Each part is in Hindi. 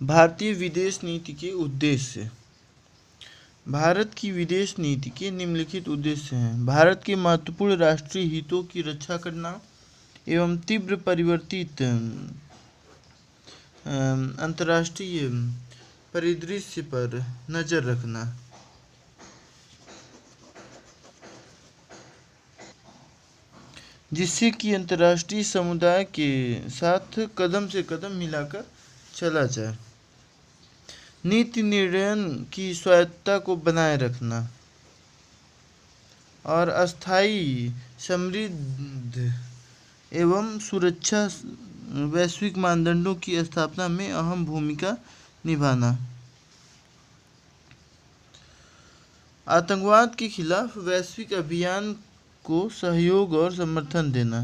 भारतीय विदेश नीति के उद्देश्य। भारत की विदेश नीति के निम्नलिखित उद्देश्य हैं। भारत के महत्वपूर्ण राष्ट्रीय हितों की रक्षा करना एवं तीव्र परिवर्तित अंतर्राष्ट्रीय परिदृश्य पर नज़र रखना। जिससे कि अंतर्राष्ट्रीय समुदाय के साथ कदम से कदम मिलाकर चला जाए। नीति निर्णयन की स्वायत्तता को बनाए रखना और अस्थायी समृद्ध एवं सुरक्षा वैश्विक मानदंडों की स्थापना में अहम भूमिका निभाना। आतंकवाद के खिलाफ वैश्विक अभियान को सहयोग और समर्थन देना।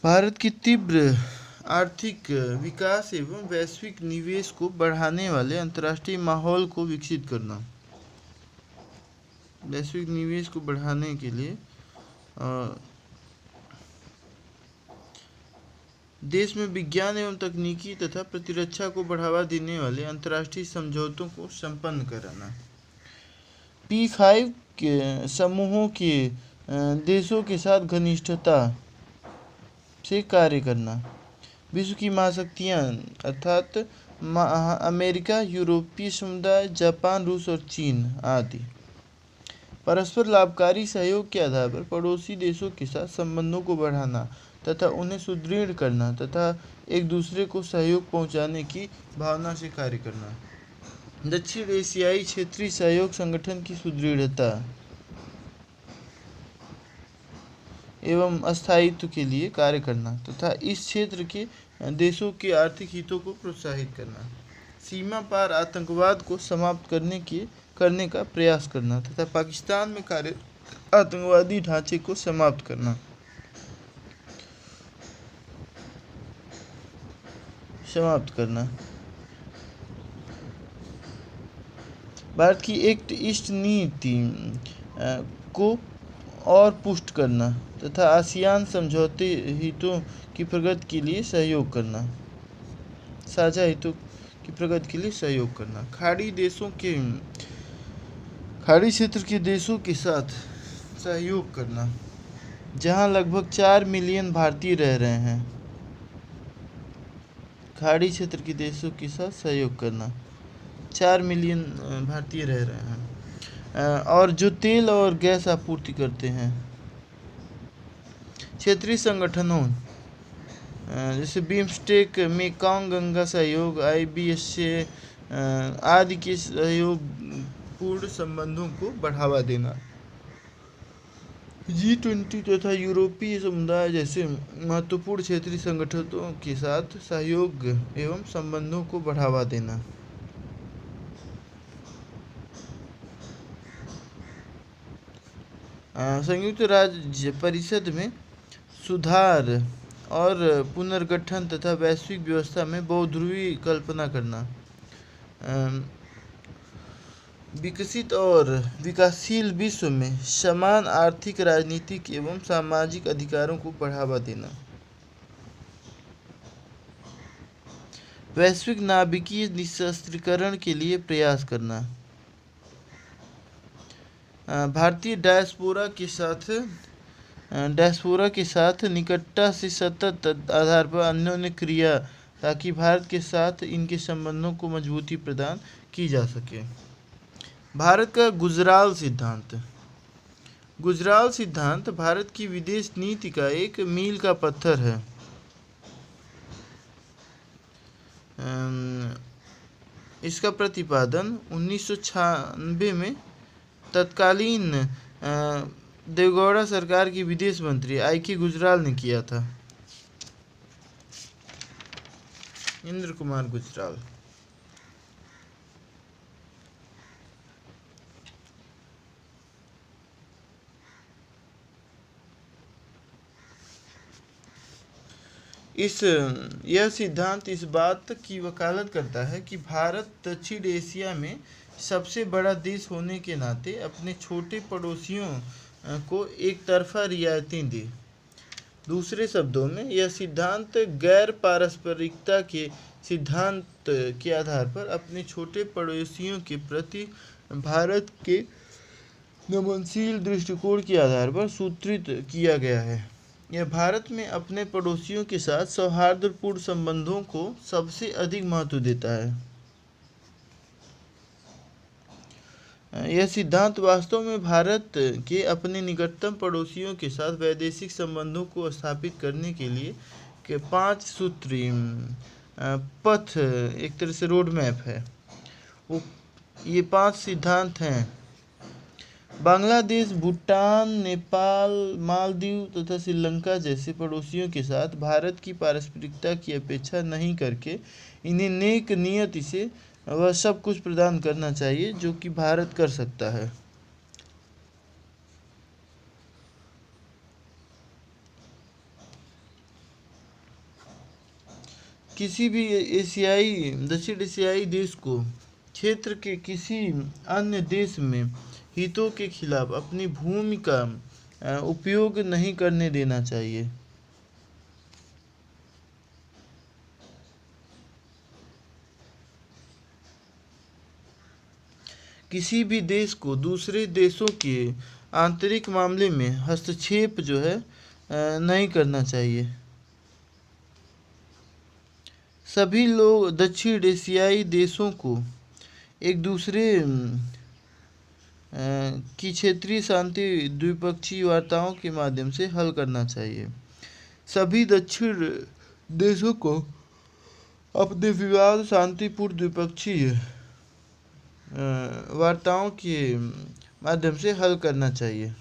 भारत की तीव्र आर्थिक विकास एवं वैश्विक निवेश को बढ़ाने वाले अंतर्राष्ट्रीय माहौल को विकसित करना। वैश्विक निवेश को बढ़ाने के लिए देश में विज्ञान एवं तकनीकी तथा प्रतिरक्षा को बढ़ावा देने वाले अंतर्राष्ट्रीय समझौतों को संपन्न कराना। P5 के समूहों के देशों के साथ घनिष्ठता से कार्य करना। विश्व की महाशक्तियाँ अर्थात अमेरिका, यूरोपीय समुदाय, जापान, रूस और चीन आदि परस्पर लाभकारी सहयोग के आधार पर पड़ोसी देशों के साथ संबंधों को बढ़ाना तथा उन्हें सुदृढ़ करना तथा एक दूसरे को सहयोग पहुंचाने की भावना से कार्य करना। दक्षिण एशियाई क्षेत्रीय सहयोग संगठन की सुदृढ़ता एवं अस्थायित्व के लिए कार्य करना तथा इस क्षेत्र के देशों के आर्थिक हितों को प्रोत्साहित करना। सीमा पार आतंकवाद को समाप्त करने का प्रयास करना तथा पाकिस्तान में कार्यरत आतंकवादी ढांचे को समाप्त करना। भारत की एक्ट ईस्ट नीति को और पुष्ट करना तथा आसियान समझौते हितों की प्रगति के लिए सहयोग करना। साझा हितों की प्रगति के लिए सहयोग करना। खाड़ी क्षेत्र के देशों के साथ सहयोग करना जहां लगभग 4 मिलियन भारतीय रह रहे हैं। खाड़ी क्षेत्र के देशों के साथ सहयोग करना 4 मिलियन भारतीय रह रहे हैं और जो तेल और गैस आपूर्ति करते हैं। क्षेत्रीय संगठनों जैसे बिम्स्टेक, मेकॉन्ग गंगा सहयोग, IBSA आदि के सहयोगपूर्ण संबंधों को बढ़ावा देना। G20 तथा यूरोपीय समुदाय जैसे महत्वपूर्ण क्षेत्रीय संगठनों के साथ सहयोग एवं संबंधों को बढ़ावा देना। संयुक्त राज्य परिषद में सुधार और पुनर्गठन तथा वैश्विक व्यवस्था में बहुध्रुवीय कल्पना करना। विकसित और विकासशील विश्व में समान आर्थिक, राजनीतिक एवं सामाजिक अधिकारों को बढ़ावा देना। वैश्विक नाभिकीय निशस्त्रीकरण के लिए प्रयास करना। भारतीय डायस्पोरा के साथ निकटता से सतत आधार पर अन्योन्य क्रिया ताकि भारत के साथ इनके संबंधों को मजबूती प्रदान की जा सके। भारत का गुजराल सिद्धांत भारत की विदेश नीति का एक मील का पत्थर है। इसका प्रतिपादन 1996 में तत्कालीन देवगौड़ा सरकार की विदेश मंत्री IK गुजराल ने किया था। इंद्र कुमार गुजराल। यह सिद्धांत इस बात की वकालत करता है कि भारत दक्षिण एशिया में सबसे बड़ा देश होने के नाते अपने छोटे पड़ोसियों को एक तरफा रियायतें दे। दूसरे शब्दों में, यह सिद्धांत गैर पारस्परिकता के सिद्धांत के आधार पर अपने छोटे पड़ोसियों के प्रति भारत के नमनशील दृष्टिकोण के आधार पर सूत्रित किया गया है। यह भारत में अपने पड़ोसियों के साथ सौहार्दपूर्ण संबंधों को सबसे अधिक महत्व देता है। यह सिद्धांत वास्तव में भारत के अपने निकटतम पड़ोसियों के साथ वैदेशिक संबंधों को स्थापित करने के लिए के 5 सूत्री पथ, एक तरह से रोड मैप है। ये 5 सिद्धांत हैं: बांग्लादेश, भूटान, नेपाल, मालदीव तथा श्रीलंका जैसे पड़ोसियों के साथ भारत की पारस्परिकता की अपेक्षा नहीं करके इन्हें नेक नियति से वह सब कुछ प्रदान करना चाहिए जो कि भारत कर सकता है। किसी भी दक्षिण एशियाई देश को क्षेत्र के किसी अन्य देश में हितों के खिलाफ अपनी भूमि का उपयोग नहीं करने देना चाहिए। किसी भी देश को दूसरे देशों के आंतरिक मामले में हस्तक्षेप नहीं करना चाहिए। सभी लोग दक्षिण एशियाई देशों को एक दूसरे की क्षेत्रीय शांति द्विपक्षीय वार्ताओं के माध्यम से हल करना चाहिए। सभी दक्षिण देशों को अपने विवाद शांतिपूर्ण द्विपक्षीय वार्ताओं के माध्यम से हल करना चाहिए।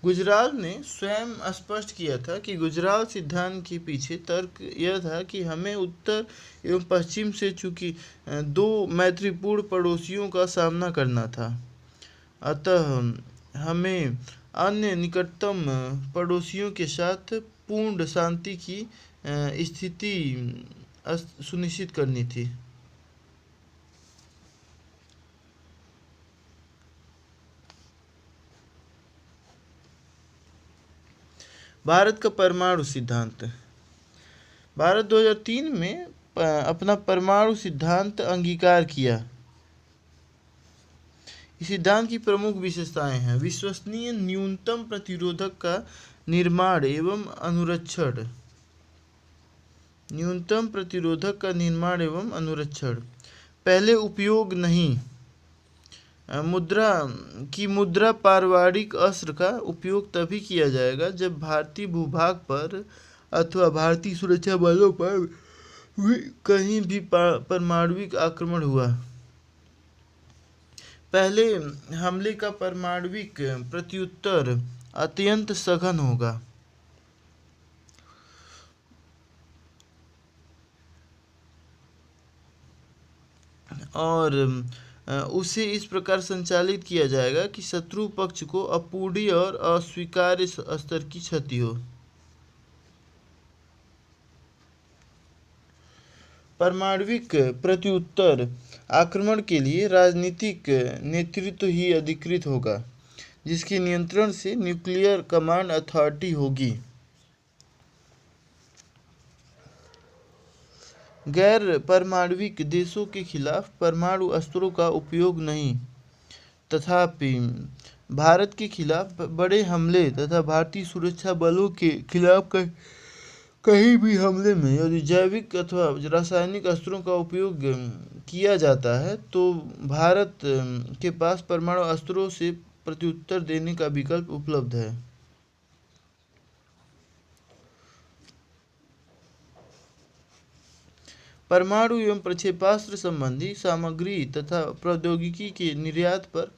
गुजराल ने स्वयं स्पष्ट किया था कि गुजराल सिद्धांत के पीछे तर्क यह था कि हमें उत्तर एवं पश्चिम से चूंकि 2 मैत्रीपूर्ण पड़ोसियों का सामना करना था, अतः हमें अन्य निकटतम पड़ोसियों के साथ पूर्ण शांति की स्थिति सुनिश्चित करनी थी। भारत का परमाणु सिद्धांत। भारत 2003 में अपना परमाणु सिद्धांत अंगीकार किया। इस सिद्धांत की प्रमुख विशेषताएं हैं: विश्वसनीय न्यूनतम प्रतिरोधक का निर्माण एवं अनुरक्षण। न्यूनतम प्रतिरोधक का निर्माण एवं अनुरक्षण। पहले उपयोग नहीं। मुद्रा पारवारिक अस्त्र का उपयोग तभी किया जाएगा जब भारतीय भूभाग पर अथवा भारतीय सुरक्षा बलों पर कहीं भी परमाणविक आक्रमण हुआ। पहले हमले का परमाणविक प्रत्युत्तर अत्यंत सघन होगा और उसे इस प्रकार संचालित किया जाएगा कि शत्रु पक्ष को अपूर्णीय और अस्वीकार्य स्तर की क्षति हो। परमाणविक प्रत्युत्तर आक्रमण के लिए राजनीतिक नेतृत्व ही अधिकृत होगा, जिसके नियंत्रण से न्यूक्लियर कमांड अथॉरिटी होगी। गैर परमाणविक देशों के खिलाफ परमाणु अस्त्रों का उपयोग नहीं। तथापि भारत के खिलाफ बड़े हमले तथा भारतीय सुरक्षा बलों के खिलाफ कहीं भी हमले में यदि जैविक अथवा रासायनिक अस्त्रों का उपयोग किया जाता है तो भारत के पास परमाणु अस्त्रों से प्रत्युत्तर देने का विकल्प उपलब्ध है। परमाणु एवं प्रक्षेपास्त्र संबंधी सामग्री तथा प्रौद्योगिकी के निर्यात पर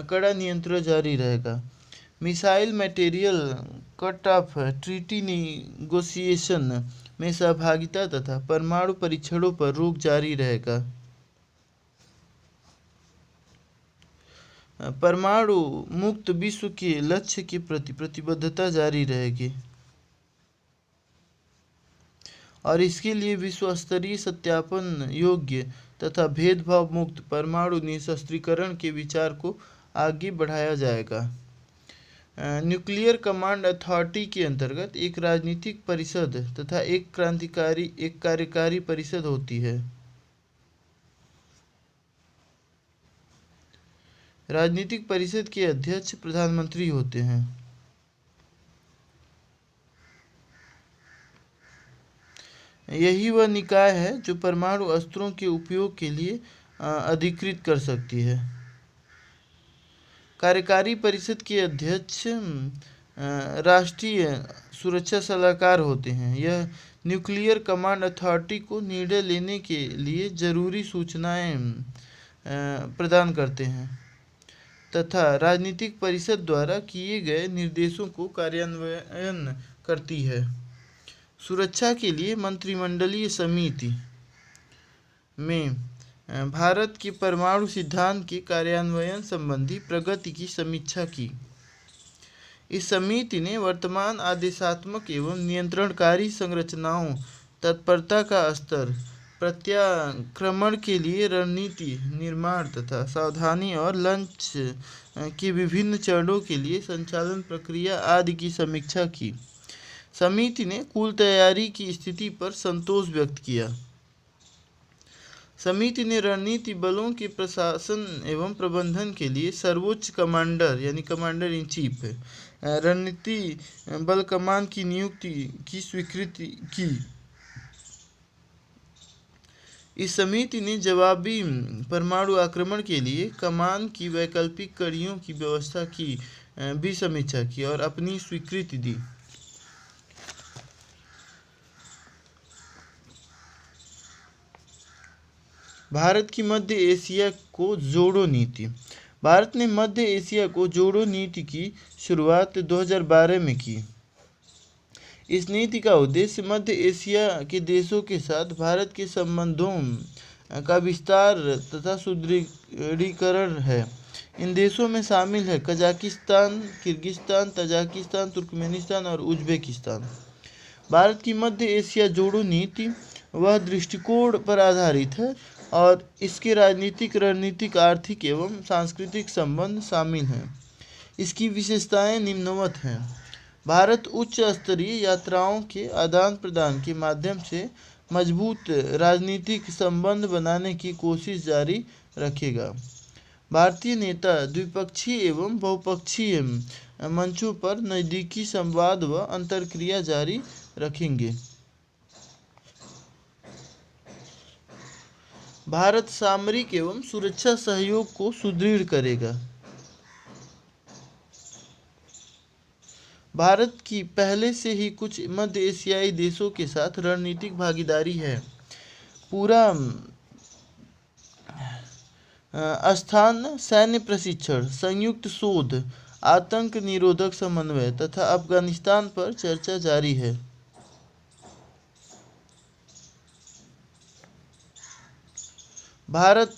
कड़ा नियंत्रण जारी रहेगा। Missile material cut off treaty negotiation में सहभागिता तथा परमाणु परीक्षणों पर रोक जारी रहेगा। परमाणु मुक्त विश्व के लक्ष्य के प्रति प्रतिबद्धता जारी रहेगी और इसके लिए विश्व स्तरीय सत्यापन योग्य तथा भेदभाव मुक्त परमाणु निशस्त्रीकरण के विचार को आगे बढ़ाया जाएगा। न्यूक्लियर कमांड अथॉरिटी के अंतर्गत एक राजनीतिक परिषद तथा एक कार्यकारी परिषद होती है। राजनीतिक परिषद के अध्यक्ष प्रधानमंत्री होते हैं। यही वह निकाय है जो परमाणु अस्त्रों के उपयोग के लिए अधिकृत कर सकती है। कार्यकारी परिषद के अध्यक्ष राष्ट्रीय सुरक्षा सलाहकार होते हैं। यह न्यूक्लियर कमांड अथॉरिटी को निर्णय लेने के लिए जरूरी सूचनाएं प्रदान करते हैं तथा राजनीतिक परिषद द्वारा किए गए निर्देशों को कार्यान्वयन करती है। सुरक्षा के लिए मंत्रिमंडलीय समिति में भारत के परमाणु सिद्धांत के कार्यान्वयन संबंधी प्रगति की समीक्षा की। इस समिति ने वर्तमान आदेशात्मक एवं नियंत्रणकारी संरचनाओं, तत्परता का स्तर, प्रत्याक्रमण के लिए रणनीति निर्माण तथा सावधानी और लक्ष्य के विभिन्न चरणों के लिए संचालन प्रक्रिया आदि की समीक्षा की। समिति ने कुल तैयारी की स्थिति पर संतोष व्यक्त किया। समिति ने रणनीति बलों के प्रशासन एवं प्रबंधन के लिए सर्वोच्च कमांडर यानी कमांडर इन चीफ रणनीति बल कमान की नियुक्ति की स्वीकृति की। इस समिति ने जवाबी परमाणु आक्रमण के लिए कमान की वैकल्पिक कड़ियों की व्यवस्था की भी समीक्षा की और अपनी स्वीकृति दी। भारत की मध्य एशिया को जोड़ो नीति। भारत ने मध्य एशिया को जोड़ो नीति की शुरुआत 2012 में की। इस नीति का उद्देश्य मध्य एशिया के देशों के साथ भारत के संबंधों का विस्तार तथा सुदृढ़ीकरण है। इन देशों में शामिल है कजाकिस्तान, किर्गिस्तान, तजाकिस्तान, तुर्कमेनिस्तान और उज्बेकिस्तान। भारत की मध्य एशिया जोड़ो नीति वह दृष्टिकोण पर आधारित है और इसके राजनीतिक, रणनीतिक, आर्थिक एवं सांस्कृतिक संबंध शामिल हैं। इसकी विशेषताएं निम्नवत हैं। भारत उच्च स्तरीय यात्राओं के आदान प्रदान के माध्यम से मजबूत राजनीतिक संबंध बनाने की कोशिश जारी रखेगा। भारतीय नेता द्विपक्षीय एवं बहुपक्षीय मंचों पर नज़दीकी संवाद व अंतर्क्रिया जारी रखेंगे। भारत सामरिक एवं सुरक्षा सहयोग को सुदृढ़ करेगा। भारत की पहले से ही कुछ मध्य एशियाई देशों के साथ रणनीतिक भागीदारी है। पूरा स्थान सैन्य प्रशिक्षण, संयुक्त शोध, आतंक निरोधक समन्वय तथा अफगानिस्तान पर चर्चा जारी है। भारत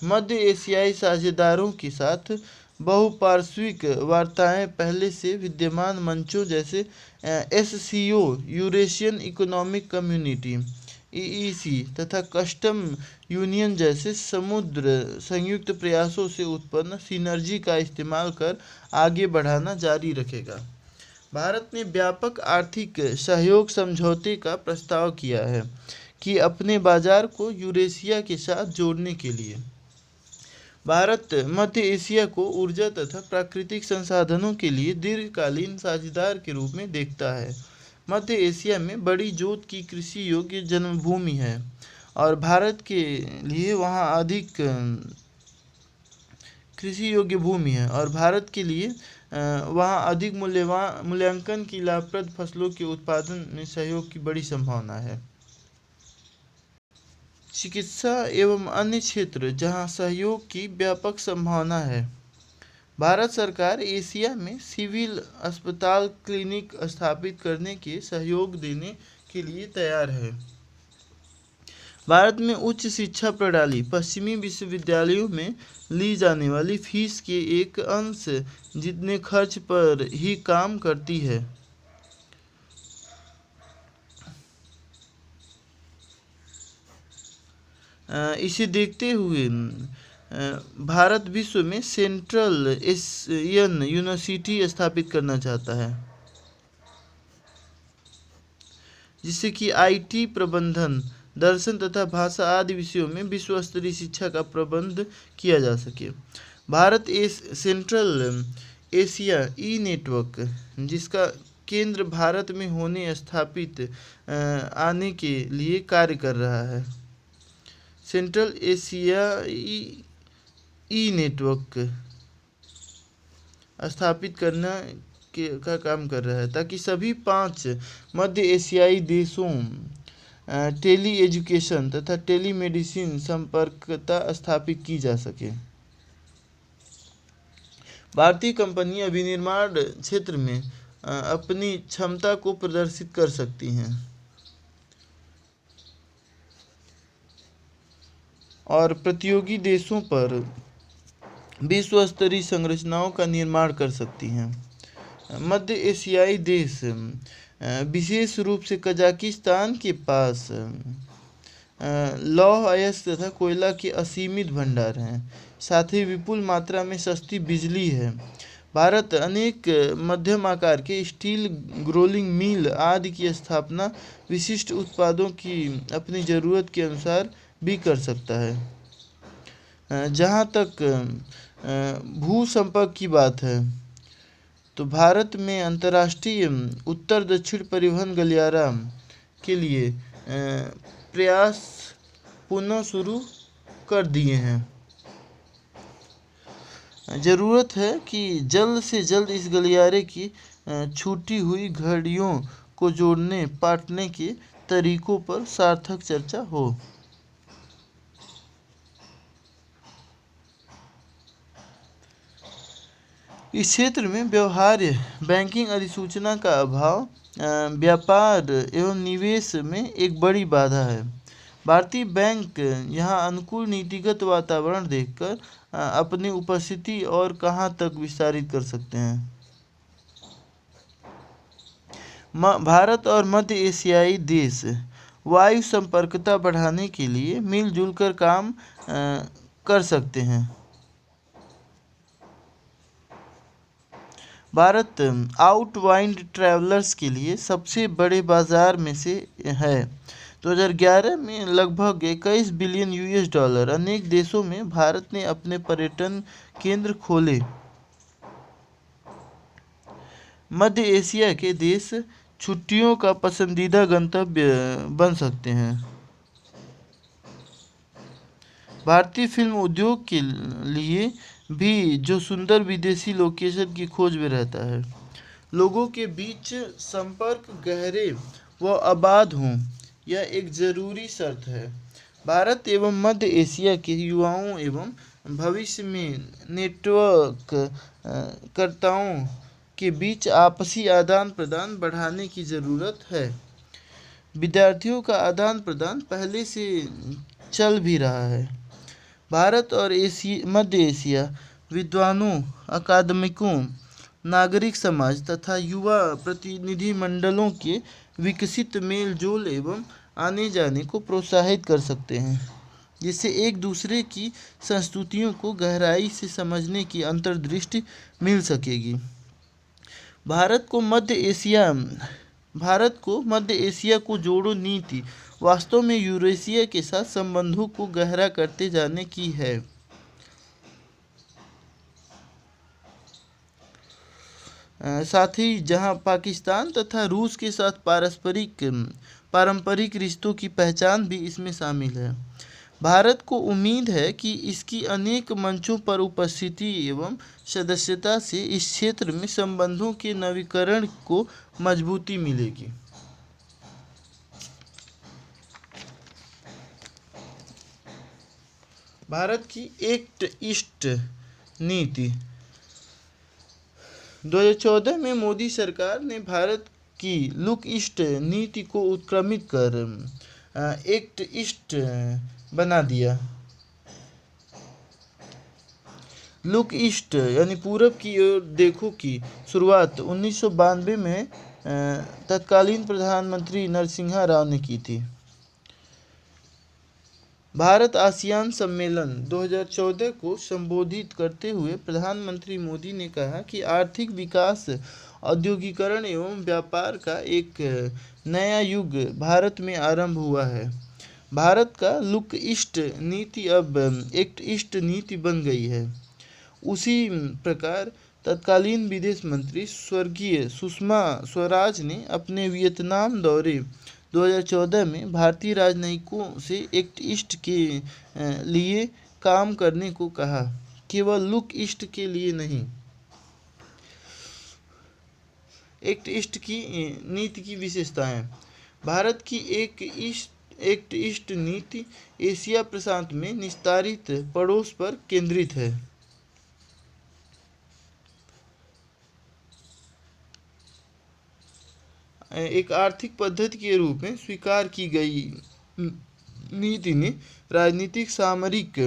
मध्य एशियाई साझेदारों के साथ बहुपार्श्विक वार्ताएं पहले से विद्यमान मंचों जैसे SCO, Eurasian economic community EEC तथा कस्टम यूनियन जैसे समुद्र संयुक्त प्रयासों से उत्पन्न सिनर्जी का इस्तेमाल कर आगे बढ़ाना जारी रखेगा। भारत ने व्यापक आर्थिक सहयोग समझौते का प्रस्ताव किया है कि अपने बाजार को यूरेशिया के साथ जोड़ने के लिए भारत मध्य एशिया को ऊर्जा तथा प्राकृतिक संसाधनों के लिए दीर्घकालीन साझेदार के रूप में देखता है। मध्य एशिया में बड़ी जोत की कृषि योग्य जन्मभूमि है और भारत के लिए वहाँ अधिक कृषि योग्य भूमि है और भारत के लिए वहाँ अधिक मूल्यांकन की लाभप्रद फसलों के उत्पादन में सहयोग की बड़ी संभावना है। चिकित्सा एवं अन्य क्षेत्र जहां सहयोग की व्यापक संभावना है। भारत सरकार एशिया में सिविल अस्पताल क्लिनिक स्थापित करने के सहयोग देने के लिए तैयार है। भारत में उच्च शिक्षा प्रणाली पश्चिमी विश्वविद्यालयों में ली जाने वाली फीस के एक अंश जितने खर्च पर ही काम करती है। इसे देखते हुए भारत विश्व में सेंट्रल एशियन यूनिवर्सिटी स्थापित करना चाहता है, जिससे कि आईटी, प्रबंधन, दर्शन तथा भाषा आदि विषयों में विश्व स्तरीय शिक्षा का प्रबंध किया जा सके। भारत सेंट्रल एशिया ई नेटवर्क, जिसका केंद्र भारत में होने स्थापित आने के लिए कार्य कर रहा है। सेंट्रल एशियाई ई नेटवर्क स्थापित करना का काम कर रहा है, ताकि सभी 5 मध्य एशियाई देशों टेली एजुकेशन तथा टेली मेडिसिन संपर्कता स्थापित की जा सके। भारतीय कंपनियां विनिर्माण क्षेत्र में अपनी क्षमता को प्रदर्शित कर सकती हैं और प्रतियोगी देशों पर विश्व स्तरीय संरचनाओं का निर्माण कर सकती हैं। मध्य एशियाई देश विशेष रूप से कजाकिस्तान के पास लौह अयस्क तथा कोयला के असीमित भंडार हैं, साथ ही विपुल मात्रा में सस्ती बिजली है। भारत अनेक मध्यम आकार के स्टील रोलिंग मिल आदि की स्थापना विशिष्ट उत्पादों की अपनी ज़रूरत के अनुसार भी कर सकता है। जहाँ तक भू संपर्क की बात है, तो भारत में अंतर्राष्ट्रीय उत्तर दक्षिण परिवहन गलियारा के लिए प्रयास पुनः शुरू कर दिए हैं। ज़रूरत है कि जल्द से जल्द इस गलियारे की छूटी हुई घड़ियों को जोड़ने पाटने के तरीकों पर सार्थक चर्चा हो। इस क्षेत्र में व्यवहार्य बैंकिंग अधिसूचना का अभाव व्यापार एवं निवेश में एक बड़ी बाधा है। भारतीय बैंक यहाँ अनुकूल नीतिगत वातावरण देखकर अपनी उपस्थिति और कहाँ तक विस्तारित कर सकते हैं। भारत और मध्य एशियाई देश वायु संपर्कता बढ़ाने के लिए मिलजुल कर काम कर सकते हैं। भारत आउटबाउंड ट्रैवलर्स के लिए सबसे बड़े बाजार में से है। 2011 में लगभग 21 बिलियन $। अनेक देशों में भारत ने अपने पर्यटन केंद्र खोले। मध्य एशिया के देश छुट्टियों का पसंदीदा गंतव्य बन सकते हैं। भारतीय फिल्म उद्योग के लिए भी जो सुंदर विदेशी लोकेशन की खोज में रहता है। लोगों के बीच संपर्क गहरे व आबाद हों, यह एक ज़रूरी शर्त है। भारत एवं मध्य एशिया के युवाओं एवं भविष्य में नेटवर्क कर्ताओं के बीच आपसी आदान प्रदान बढ़ाने की ज़रूरत है। विद्यार्थियों का आदान प्रदान पहले से चल भी रहा है। भारत और मध्य एशिया विद्वानों, अकादमिकों, नागरिक समाज तथा युवा प्रतिनिधिमंडलों के विकसित मेल जोल एवं आने जाने को प्रोत्साहित कर सकते हैं, जिससे एक दूसरे की संस्कृतियों को गहराई से समझने की अंतर्दृष्टि मिल सकेगी। भारत को मध्य एशिया को जोड़ो नीति वास्तव में यूरेशिया के साथ संबंधों को गहरा करते जाने की है। साथ ही जहां पाकिस्तान तथा रूस के साथ पारंपरिक रिश्तों की पहचान भी इसमें शामिल है। भारत को उम्मीद है कि इसकी अनेक मंचों पर उपस्थिति एवं सदस्यता से इस क्षेत्र में संबंधों के नवीकरण को मजबूती मिलेगी। भारत की एक्ट ईस्ट नीति 2014 में मोदी सरकार ने भारत की लुक ईस्ट नीति को उत्क्रमित कर एक्ट ईस्ट बना दिया। लुक ईस्ट यानी पूरब की ओर देखो की शुरुआत 1992 में तत्कालीन प्रधानमंत्री नरसिम्हा राव ने की थी। भारत आसियान सम्मेलन 2014 को संबोधित करते हुए प्रधानमंत्री मोदी ने कहा कि आर्थिक विकास, औद्योगिकरण एवं व्यापार का एक नया युग भारत में आरंभ हुआ है। भारत का लुक ईस्ट नीति अब एक्ट ईस्ट नीति बन गई है। उसी प्रकार तत्कालीन विदेश मंत्री स्वर्गीय सुषमा स्वराज ने अपने वियतनाम दौरे 2014 में भारतीय राजनयिकों से एक्ट ईस्ट के लिए काम करने को कहा, केवल लुक ईस्ट के लिए नहीं। एक्ट ईस्ट की नीति की विशेषताएं। भारत की एक्ट ईस्ट नीति एशिया प्रशांत में विस्तारित पड़ोस पर केंद्रित है। एक आर्थिक पद्धति के रूप में स्वीकार की गई नीति ने राजनीतिक, सामरिक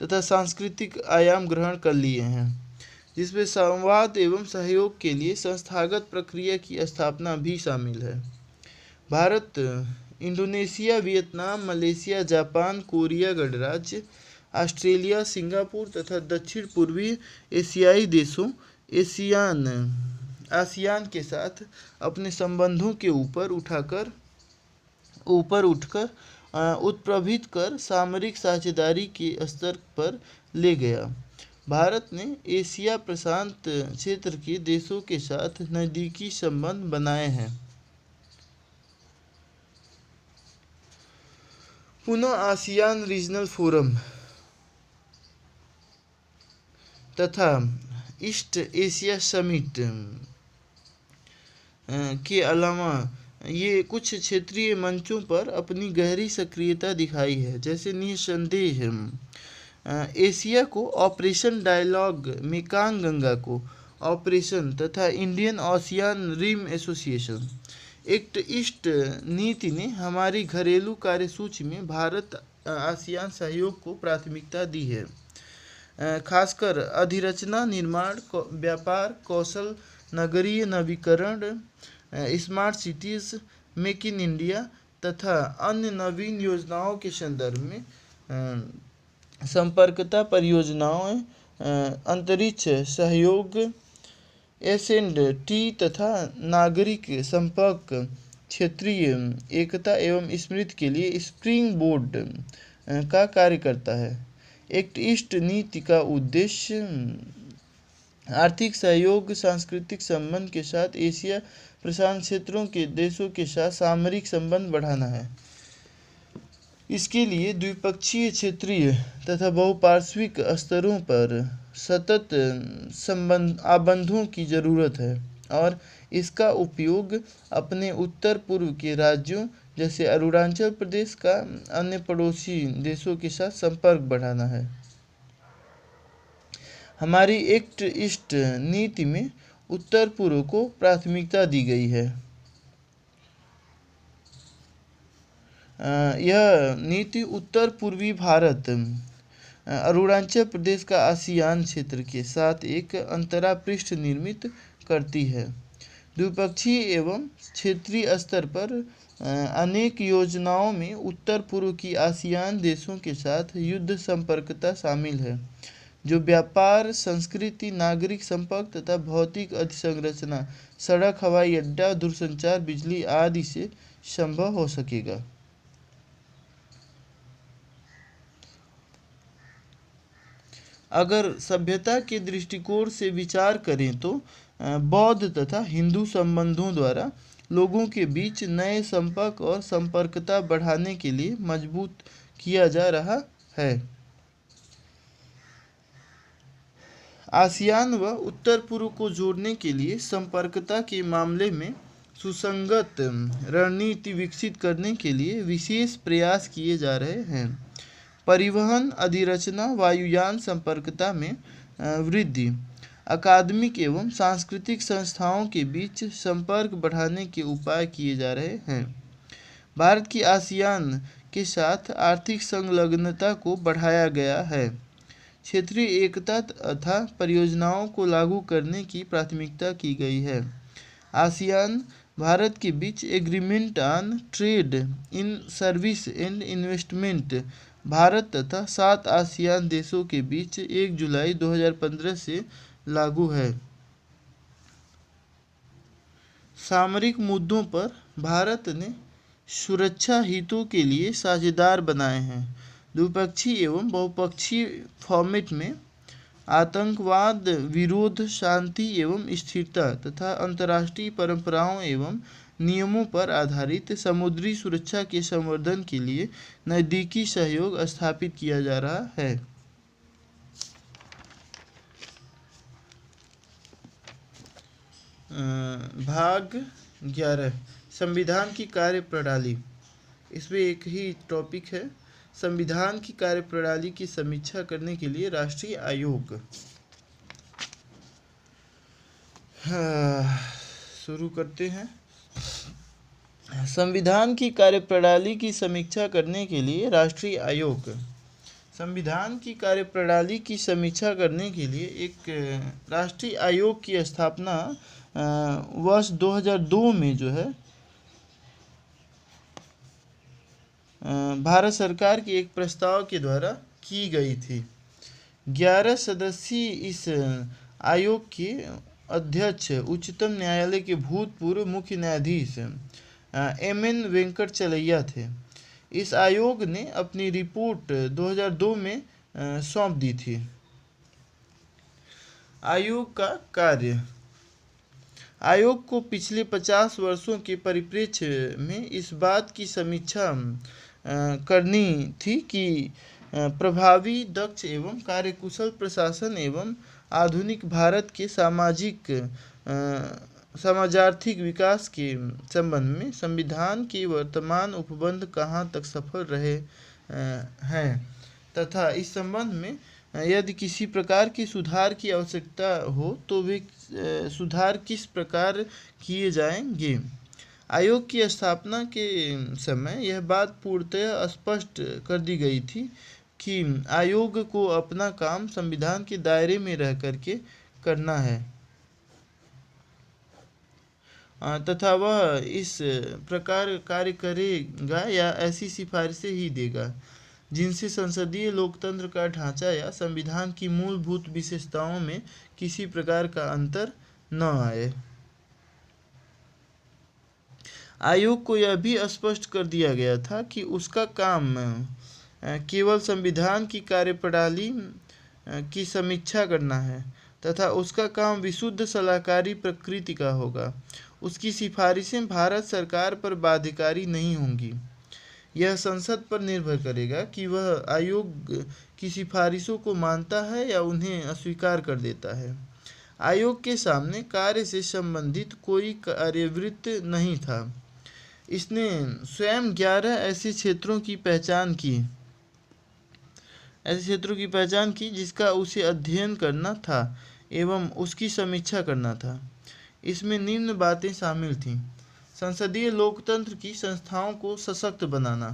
तथा सांस्कृतिक आयाम ग्रहण कर लिए हैं, जिसमें संवाद एवं सहयोग के लिए संस्थागत प्रक्रिया की स्थापना भी शामिल है। Bharat Indonesia, Vietnam, Malaysia, Japan, Korea गणराज्य, ऑस्ट्रेलिया, सिंगापुर तथा दक्षिण पूर्वी एशियाई देशों आसियान के साथ अपने संबंधों के ऊपर उठकर उत्प्रभित कर सामरिक साझेदारी के स्तर पर ले गया। भारत ने एशिया प्रशांत क्षेत्र के देशों के साथ नज़दीकी संबंध बनाए हैं। पुनः आसियान रीजनल फोरम तथा ईस्ट एशिया समिट के अलावा ये कुछ क्षेत्रीय मंचों पर अपनी गहरी सक्रियता दिखाई है। जैसे निस्संदेह एशिया को operation dialogue, Mekong Ganga cooperation तथा Indian ocean rim association. Act east नीति ने हमारी घरेलू कार्यसूची में भारत आसियान सहयोग को प्राथमिकता दी है, खासकर अधिरचना, निर्माण, व्यापार, कौशल, नगरीय नवीकरण, smart cities, make in India तथा अन्य नवीन योजनाओं के संदर्भ में संपर्कता परियोजनाओं, अंतरिक्ष सहयोग, S&T तथा नागरिक संपर्क, क्षेत्रीय एकता एवं स्मृति के लिए स्प्रिंग बोर्ड का कार्य करता है। एक्ट ईस्ट नीति का उद्देश्य आर्थिक सहयोग, सांस्कृतिक संबंध के साथ एशिया प्रशांत क्षेत्रों के देशों के साथ सामरिक संबंध बढ़ाना है। इसके लिए द्विपक्षीय, क्षेत्रीय तथा बहुपार्श्विक स्तरों पर सतत आबंधों की जरूरत है और इसका उपयोग अपने उत्तर पूर्व के राज्यों जैसे अरुणाचल प्रदेश का अन्य पड़ोसी देशों के साथ संपर्क बढ़ाना है। हमारी एक्ट ईस्ट नीति में उत्तर पूर्व को प्राथमिकता दी गई है। यह नीति उत्तर पूर्वी भारत, अरुणाचल प्रदेश का आसियान क्षेत्र के साथ एक अंतरापृष्ठ निर्मित करती है। द्विपक्षीय एवं क्षेत्रीय स्तर पर अनेक योजनाओं में उत्तर पूर्व की आसियान देशों के साथ युद्ध संपर्कता शामिल है, जो व्यापार, संस्कृति, नागरिक संपर्क तथा भौतिक अधिसंरचना, सड़क, हवाई अड्डा, दूरसंचार, बिजली आदि से संभव हो सकेगा। अगर सभ्यता के दृष्टिकोण से विचार करें तो बौद्ध तथा हिंदू संबंधों द्वारा लोगों के बीच नए संपर्क और संपर्कता बढ़ाने के लिए मजबूत किया जा रहा है। आसियान व उत्तर पूर्व को जोड़ने के लिए संपर्कता के मामले में सुसंगत रणनीति विकसित करने के लिए विशेष प्रयास किए जा रहे हैं। परिवहन, अधिरचना, वायुयान संपर्कता में वृद्धि, अकादमिक एवं सांस्कृतिक संस्थाओं के बीच संपर्क बढ़ाने के उपाय किए जा रहे हैं। भारत की आसियान के साथ आर्थिक संलग्नता को बढ़ाया गया है। क्षेत्रीय एकता तथा परियोजनाओं को लागू करने की प्राथमिकता की गई है। आसियान भारत के बीच agreement on trade in service and investment Bharat तथा 7 आसियान देशों के बीच 1 जुलाई 2015 से लागू है। सामरिक मुद्दों पर भारत ने सुरक्षा हितों के लिए साझेदार बनाए हैं। द्विपक्षीय एवं बहुपक्षीय फॉर्मेट में आतंकवाद विरोध, शांति एवं स्थिरता तथा अंतर्राष्ट्रीय परंपराओं एवं नियमों पर आधारित समुद्री सुरक्षा के संवर्धन के लिए नज़दीकी सहयोग स्थापित किया जा रहा है। भाग 11 संविधान की कार्यप्रणाली। इसमें एक ही टॉपिक है, संविधान की कार्यप्रणाली की समीक्षा करने के लिए राष्ट्रीय आयोग। शुरू करते हैं। संविधान की कार्यप्रणाली की समीक्षा करने के लिए राष्ट्रीय आयोग। संविधान की कार्यप्रणाली की समीक्षा करने के लिए एक राष्ट्रीय आयोग की स्थापना वर्ष 2002 में जो है भारत सरकार के एक प्रस्ताव के द्वारा की गई थी। 11 सदस्यीय इस आयोग के अध्यक्ष उच्चतम न्यायालय के भूतपूर्व मुख्य न्यायाधीश एम.एन. वेंकटचलैया थे। इस आयोग ने अपनी रिपोर्ट 2002 में सौंप दी थी। आयोग का कार्य। आयोग को पिछले 50 वर्षों के परिप्रेक्ष्य में इस बात की समीक्षा करनी थी कि प्रभावी, दक्ष एवं कार्यकुशल प्रशासन एवं आधुनिक भारत के समाजार्थिक विकास के संबंध में संविधान के वर्तमान उपबंध कहाँ तक सफल रहे हैं तथा इस संबंध में यदि किसी प्रकार के सुधार की आवश्यकता हो तो वे सुधार किस प्रकार किए जाएंगे। आयोग की स्थापना के समय यह बात पूर्णतः स्पष्ट कर दी गई थी कि आयोग को अपना काम संविधान के दायरे में रह करके करना है तथा वह इस प्रकार कार्य करेगा या ऐसी सिफारिशें ही देगा जिनसे संसदीय लोकतंत्र का ढांचा या संविधान की मूलभूत विशेषताओं में किसी प्रकार का अंतर न आए। आयोग को यह भी स्पष्ट कर दिया गया था कि उसका काम केवल संविधान की कार्यप्रणाली की समीक्षा करना है तथा उसका काम विशुद्ध सलाहकारी प्रकृति का होगा। उसकी सिफारिशें भारत सरकार पर बाध्यकारी नहीं होंगी। यह संसद पर निर्भर करेगा कि वह आयोग की सिफारिशों को मानता है या उन्हें अस्वीकार कर देता है। आयोग के सामने कार्य से संबंधित कोई कार्यवृत्त नहीं था। इसने स्वयं 11 ऐसे क्षेत्रों की पहचान की जिसका उसे अध्ययन करना था एवं उसकी समीक्षा करना था। इसमें निम्न बातें शामिल थीं: संसदीय लोकतंत्र की संस्थाओं को सशक्त बनाना,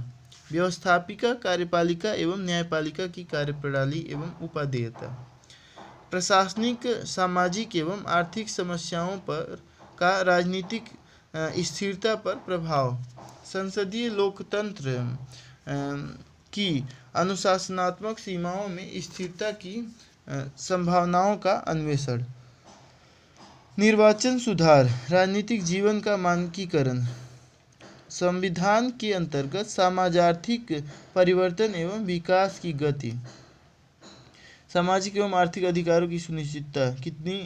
व्यवस्थापिका, कार्यपालिका एवं न्यायपालिका की कार्यप्रणाली एवं उपादेयता, प्रशासनिक, सामाजिक एवं आर्थिक समस्याओं पर का राजनीतिक स्थिरता पर प्रभाव, संसदीय लोकतंत्र की अनुशासनात्मक सीमाओं में स्थिरता की संभावनाओं का अन्वेषण, निर्वाचन सुधार, राजनीतिक जीवन का मानकीकरण, संविधान के अंतर्गत समाजार्थिक परिवर्तन एवं विकास की गति, सामाजिक एवं आर्थिक अधिकारों की सुनिश्चितता, कितनी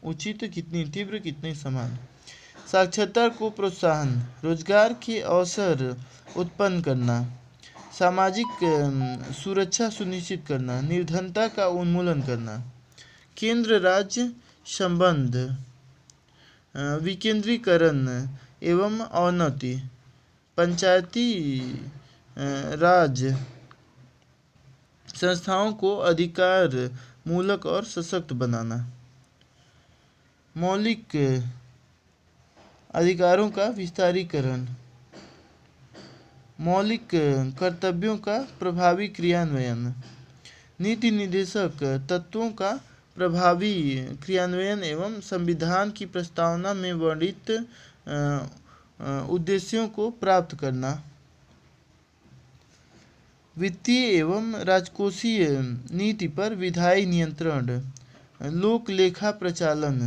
उचित, कितनी तीव्र, कितनी समान, साक्षरता को प्रोत्साहन, रोजगार के अवसर उत्पन्न करना, सामाजिक सुरक्षा सुनिश्चित करना, निर्धनता का उन्मूलन करना, केंद्र राज्य संबंध, विकेंद्रीकरण एवं अवनति, पंचायती राज संस्थाओं को अधिकार मूलक और सशक्त बनाना, मौलिक अधिकारों का विस्तारीकरण, मौलिक कर्तव्यों का प्रभावी क्रियान्वयन, नीति निर्देशक तत्वों का प्रभावी क्रियान्वयन एवं संविधान की प्रस्तावना में वर्णित उद्देश्यों को प्राप्त करना, वित्तीय एवं राजकोषीय नीति पर विधायी नियंत्रण, लोक लेखा प्रचालन,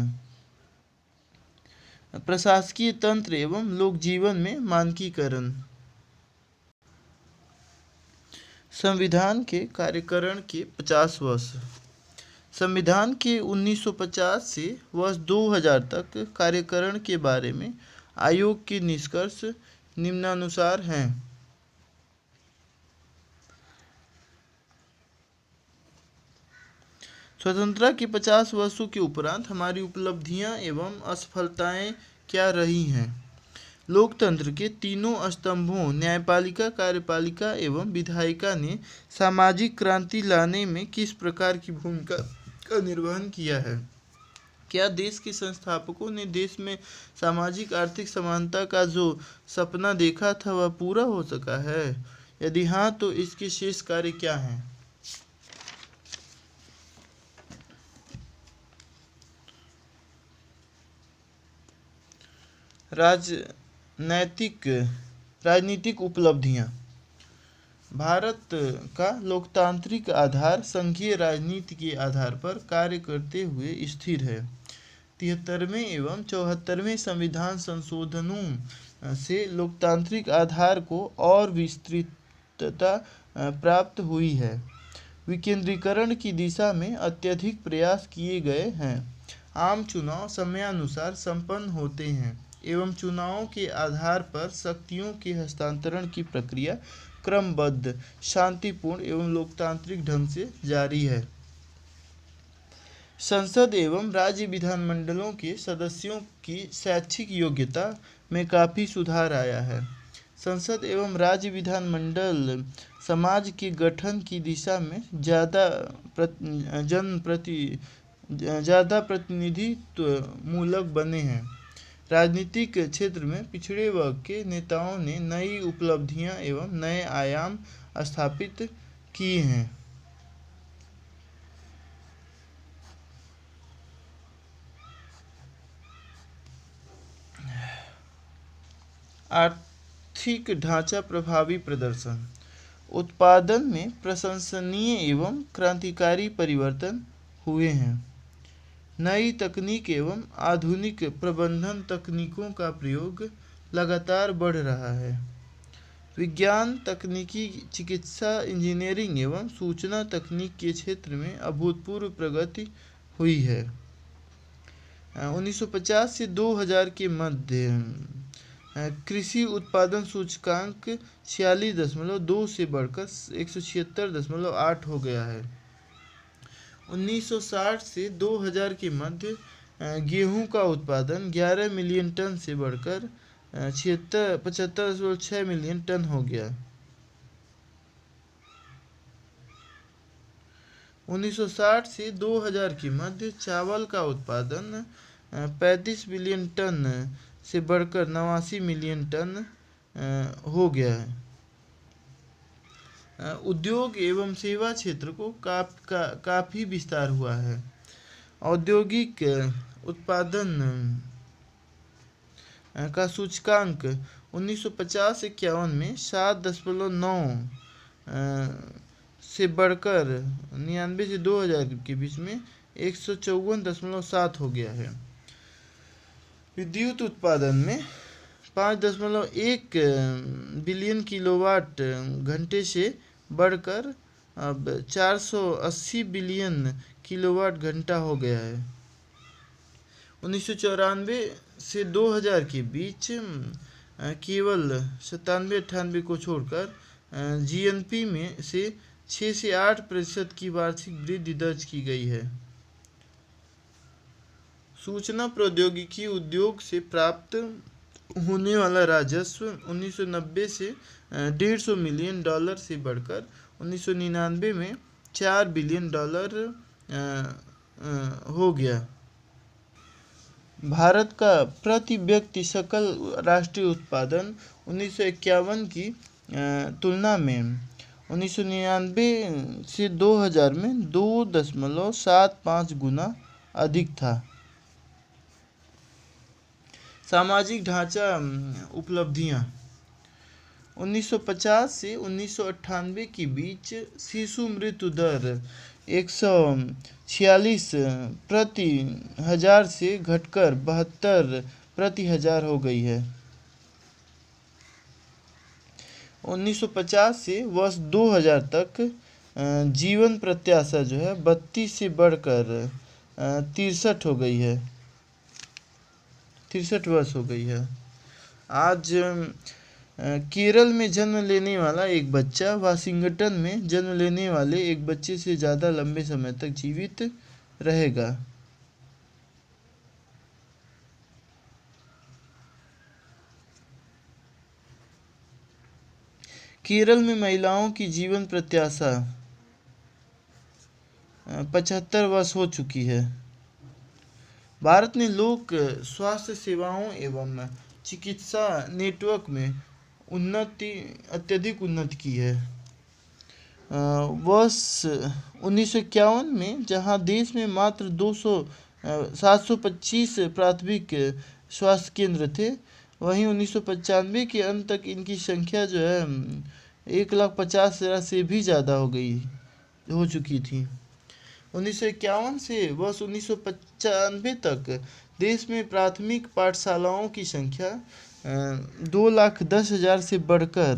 प्रशासकीय तंत्र एवं लोक जीवन में मानकीकरण। संविधान के कार्यकरण के 50 वर्ष। संविधान के 1950 से वर्ष 2000 तक कार्यकरण के बारे में आयोग के निष्कर्ष निम्नानुसार हैं। स्वतंत्रता के 50 वर्षों के उपरांत हमारी उपलब्धियां एवं असफलताएं क्या रही हैं? लोकतंत्र के तीनों स्तंभों न्यायपालिका, कार्यपालिका एवं विधायिका ने सामाजिक क्रांति लाने में किस प्रकार की भूमिका का निर्वहन किया है? क्या देश के संस्थापकों ने देश में सामाजिक आर्थिक समानता का जो सपना देखा था वह पूरा हो सका है? यदि हाँ, तो इसके शेष कार्य क्या हैं? राजनीतिक उपलब्धियां। भारत का लोकतांत्रिक आधार संघीय राजनीति के आधार पर कार्य करते हुए स्थिर है। 73वें एवं 74वें संविधान संशोधनों से लोकतांत्रिक आधार को और विस्तृतता प्राप्त हुई है। विकेंद्रीकरण की दिशा में अत्यधिक प्रयास किए गए हैं। आम चुनाव समयानुसार संपन्न होते हैं एवं चुनावों के आधार पर शक्तियों के हस्तांतरण की प्रक्रिया क्रमबद्ध, शांतिपूर्ण एवं लोकतांत्रिक ढंग से जारी है। संसद एवं राज्य विधानमंडलों के सदस्यों की शैक्षिक योग्यता में काफ़ी सुधार आया है। संसद एवं राज्य विधानमंडल समाज के गठन की दिशा में ज़्यादा प्रतिनिधित्व मूलक बने हैं। राजनीतिक क्षेत्र में पिछड़े वर्ग के नेताओं ने नई उपलब्धियां एवं नए आयाम स्थापित किए हैं। आर्थिक ढांचा प्रभावी प्रदर्शन। उत्पादन में प्रशंसनीय एवं क्रांतिकारी परिवर्तन हुए हैं। नई तकनीक एवं आधुनिक प्रबंधन तकनीकों का प्रयोग लगातार बढ़ रहा है। विज्ञान, तकनीकी, चिकित्सा, इंजीनियरिंग एवं सूचना तकनीक के क्षेत्र में अभूतपूर्व प्रगति हुई है। 1950 से 2000 के मध्य कृषि उत्पादन सूचकांक 46.2 से बढ़कर 176.8 हो गया है। 1960 से 2000 के मध्य गेहूं का उत्पादन 11 मिलियन टन से बढ़कर 75.6 मिलियन टन हो गया। 1960 से 2000 के मध्य चावल का उत्पादन 35 मिलियन टन से बढ़कर 89 मिलियन टन हो गया है। उद्योग एवं सेवा क्षेत्र को काफ़ी विस्तार हुआ है। औद्योगिक उत्पादन का सूचकांक 1950-51 में 7.9 से बढ़कर 99 से 2000 के बीच में 154.7 हो गया है। विद्युत उत्पादन में 5.1 बिलियन किलोवाट घंटे से बढ़कर अब 480 बिलियन किलोवाट घंटा हो गया है। 1994 से 2000 के बीच केवल 97-98 को छोड़कर जीएनपी में से 6 से 8% की वार्षिक वृद्धि दर्ज की गई है। सूचना प्रौद्योगिकी उद्योग से प्राप्त होने वाला राजस्व 1990 से $150 मिलियन से बढ़कर 1999 में $4 बिलियन हो गया। भारत का प्रति व्यक्ति सकल राष्ट्रीय उत्पादन 1951 की तुलना में 1999 से 2000 में 2.75 गुना अधिक था। सामाजिक ढांचा उपलब्धियां 1950 से 1998 के बीच शिशु मृत्यु दर 146 प्रति हजार से घटकर 72 प्रति हजार हो गई है। 1950 से वर्ष 2000 तक जीवन प्रत्याशा जो है 32 से बढ़कर 63 हो गई है, 63 वर्ष हो गई है। आज केरल में जन्म लेने वाला एक बच्चा वाशिंगटन में जन्म लेने वाले एक बच्चे से ज़्यादा लंबे समय तक जीवित रहेगा। केरल में महिलाओं की जीवन प्रत्याशा 75 वर्ष हो चुकी है। भारत ने लोक स्वास्थ्य सेवाओं एवं चिकित्सा नेटवर्क में अत्यधिक उन्नति की है। वर्ष 1951 में जहां देश में मात्र 725 प्राथमिक स्वास्थ्य केंद्र थे, वहीं 1995 के अंत तक इनकी संख्या जो है 1,50,000 से भी ज़्यादा हो चुकी थी। 1951 से वर्ष 1995 तक देश में प्राथमिक पाठशालाओं की संख्या 2,10,000 से बढ़कर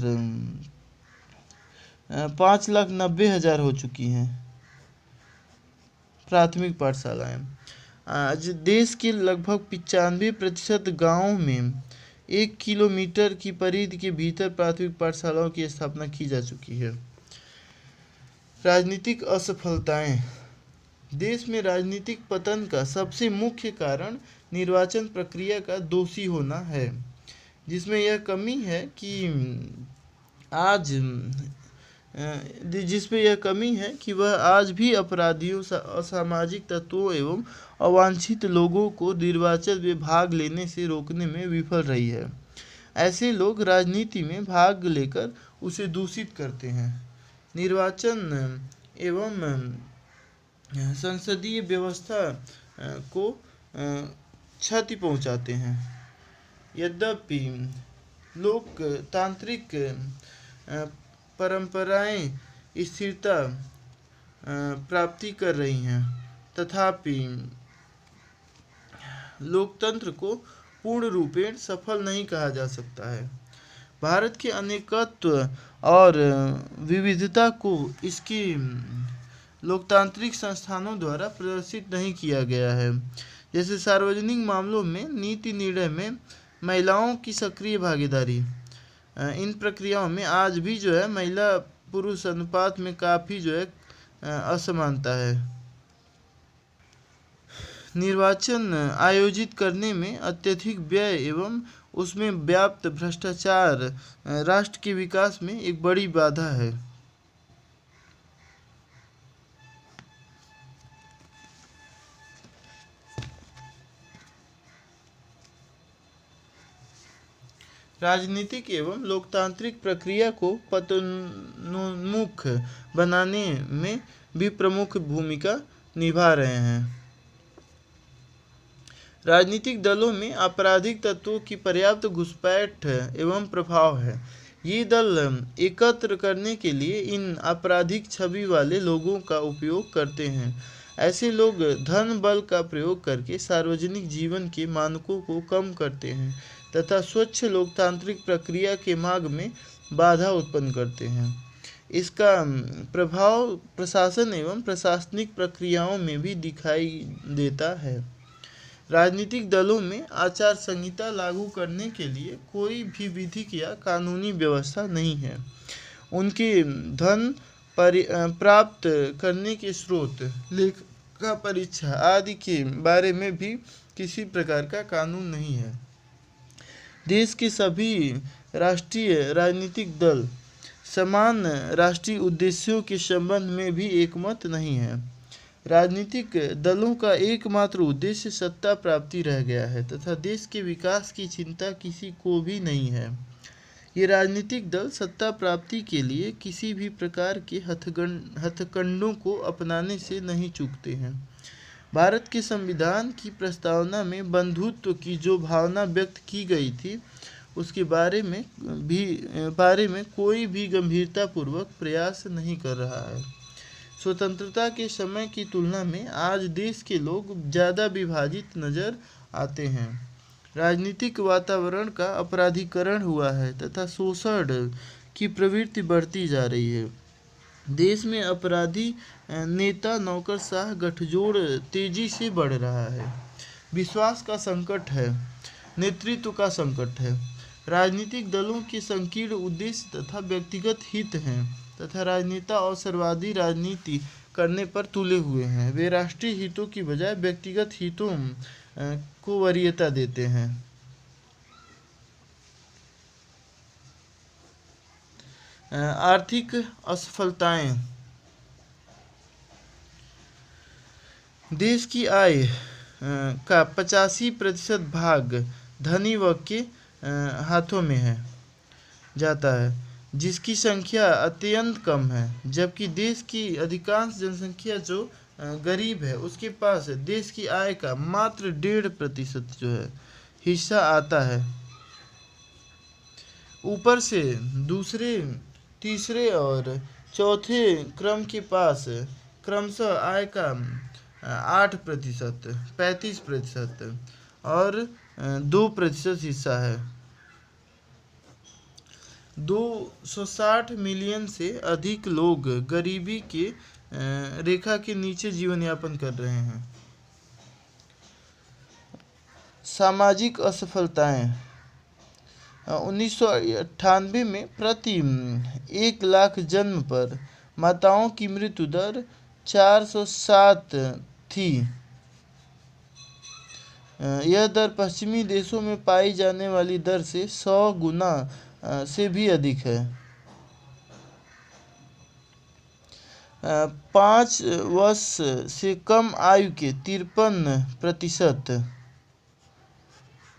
5,90,000 हो चुकी हैं प्राथमिक पाठशालाएं। आज देश के लगभग 95% गाँवों में 1 किलोमीटर की परिधि के भीतर प्राथमिक पाठशालाओं की स्थापना की जा चुकी है। राजनीतिक असफलताएं देश में राजनीतिक पतन का सबसे मुख्य कारण निर्वाचन प्रक्रिया का दोषी होना है, जिसमें यह कमी है कि वह आज भी अपराधियों, असामाजिक तत्वों एवं अवांछित लोगों को निर्वाचन में भाग लेने से रोकने में विफल रही है। ऐसे लोग राजनीति में भाग लेकर उसे दूषित करते हैं, निर्वाचन एवं संसदीय व्यवस्था को क्षति पहुंचाते हैं। यद्यपि लोकतांत्रिक परंपराएं स्थिरता प्राप्ति कर रही हैं, तथापि लोकतंत्र को पूर्ण रूपेण सफल नहीं कहा जा सकता है। भारत के अनेकत्व और विविधता को इसकी लोकतांत्रिक संस्थानों द्वारा प्रदर्शित नहीं किया गया है। जैसे सार्वजनिक मामलों में नीति निर्णय में महिलाओं की सक्रिय भागीदारी, इन प्रक्रियाओं में आज भी जो है महिला पुरुष अनुपात में काफ़ी जो है असमानता है। निर्वाचन आयोजित करने में अत्यधिक व्यय एवं उसमें व्याप्त भ्रष्टाचार राष्ट्र के विकास में एक बड़ी बाधा है। राजनीतिक एवं लोकतांत्रिक प्रक्रिया को पतनोन्मुख बनाने में भी प्रमुख भूमिका निभा रहे हैं। राजनीतिक दलों में आपराधिक तत्वों की पर्याप्त घुसपैठ एवं प्रभाव है। ये दल एकत्र करने के लिए इन आपराधिक छवि वाले लोगों का उपयोग करते हैं। ऐसे लोग धन बल का प्रयोग करके सार्वजनिक जीवन के मानकों को कम करते हैं तथा स्वच्छ लोकतांत्रिक प्रक्रिया के मार्ग में बाधा उत्पन्न करते हैं। इसका प्रभाव प्रशासन एवं प्रशासनिक प्रक्रियाओं में भी दिखाई देता है। राजनीतिक दलों में आचार संहिता लागू करने के लिए कोई भी विधिक या कानूनी व्यवस्था नहीं है। उनके धन प्राप्त करने के स्रोत, लेखा परीक्षा आदि के बारे में भी किसी प्रकार का कानून नहीं है। देश के सभी राष्ट्रीय राजनीतिक दल समान राष्ट्रीय उद्देश्यों के संबंध में भी एकमत नहीं है। राजनीतिक दलों का एकमात्र उद्देश्य सत्ता प्राप्ति रह गया है तथा देश के विकास की चिंता किसी को भी नहीं है। ये राजनीतिक दल सत्ता प्राप्ति के लिए किसी भी प्रकार के हथकंडों को अपनाने से नहीं चूकते हैं। भारत के संविधान की प्रस्तावना में बंधुत्व की जो भावना व्यक्त की गई थी, उसके बारे में कोई भी गंभीरतापूर्वक प्रयास नहीं कर रहा है। स्वतंत्रता के समय की तुलना में आज देश के लोग ज़्यादा विभाजित नज़र आते हैं। राजनीतिक वातावरण का अपराधीकरण हुआ है तथा शोषण की प्रवृत्ति बढ़ती जा रही है। देश में अपराधी नेता नौकरशाह गठजोड़ तेजी से बढ़ रहा है। विश्वास का संकट है, नेतृत्व का संकट है। राजनीतिक दलों के संकीर्ण उद्देश्य तथा व्यक्तिगत हित हैं तथा राजनेता अवसरवादी राजनीति करने पर तुले हुए हैं। वे राष्ट्रीय हितों की बजाय व्यक्तिगत हितों को वरीयता देते हैं। आर्थिक असफलताएं। देश की आय का 85% भाग धनी वर्ग के हाथों में जाता है, जिसकी संख्या अत्यंत कम है, जबकि देश की अधिकांश जनसंख्या जो गरीब है, उसके पास देश की आय का मात्र 1.5% जो है हिस्सा आता है। ऊपर से दूसरे, तीसरे और चौथे क्रम के पास क्रमशः आय का 8%, 35% और 2% हिस्सा है। 260 मिलियन से अधिक लोग गरीबी के रेखा के नीचे जीवन यापन कर रहे हैं। सामाजिक असफलताएं। 1998 में प्रति 1 लाख जन्म पर माताओं की मृत्यु दर 407 थी। यह दर पश्चिमी देशों में पाई जाने वाली दर से 100 गुना से भी अधिक है। 5 वर्ष से कम आयु के 53%,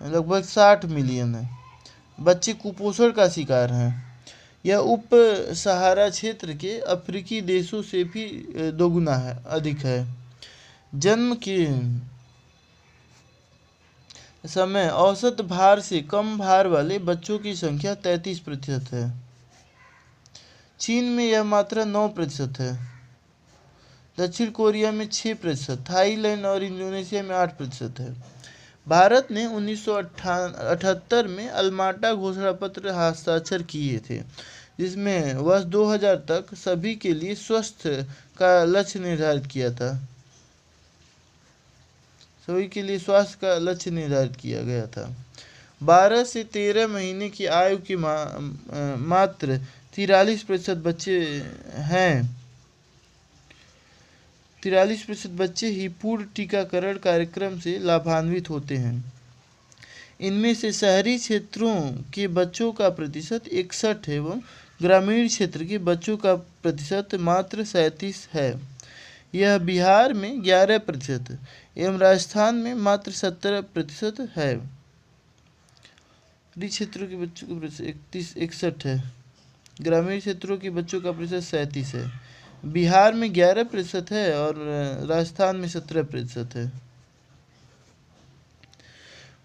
लगभग 60 मिलियन बच्चे कुपोषण का शिकार हैं। यह उप सहारा क्षेत्र के अफ्रीकी देशों से भी 2 गुना अधिक है। जन्म के समय औसत भार से कम भार वाले बच्चों की संख्या 33% है। चीन में यह मात्रा 9% है। दक्षिण कोरिया में 6%, थाईलैंड और इंडोनेशिया में 8% है। भारत ने 1978 में अलमाटा घोषणा पत्र हस्ताक्षर किए थे, जिसमें वर्ष 2000 तक सभी के लिए स्वास्थ्य का लक्ष्य निर्धारित किया था। सभी के लिए स्वास्थ्य का लक्ष्य निर्धारित किया गया था। 12 से 13 महीने की आयु के मात्र 43% बच्चे हैं। 43% बच्चे ही पूर्ण टीकाकरण कार्यक्रम से लाभान्वित होते हैं। इनमें से शहरी क्षेत्रों के बच्चों का प्रतिशत 61 एवं ग्रामीण क्षेत्र के बच्चों का प्रतिशत मात्र 37 है। यह बिहार में 11% एवं राजस्थान में मात्र 17% है। शहरी क्षेत्रों के बच्चों का प्रतिशत 61 है, ग्रामीण क्षेत्रों के बच्चों का प्रतिशत 37 है। बिहार में 11% है और राजस्थान में 17% है।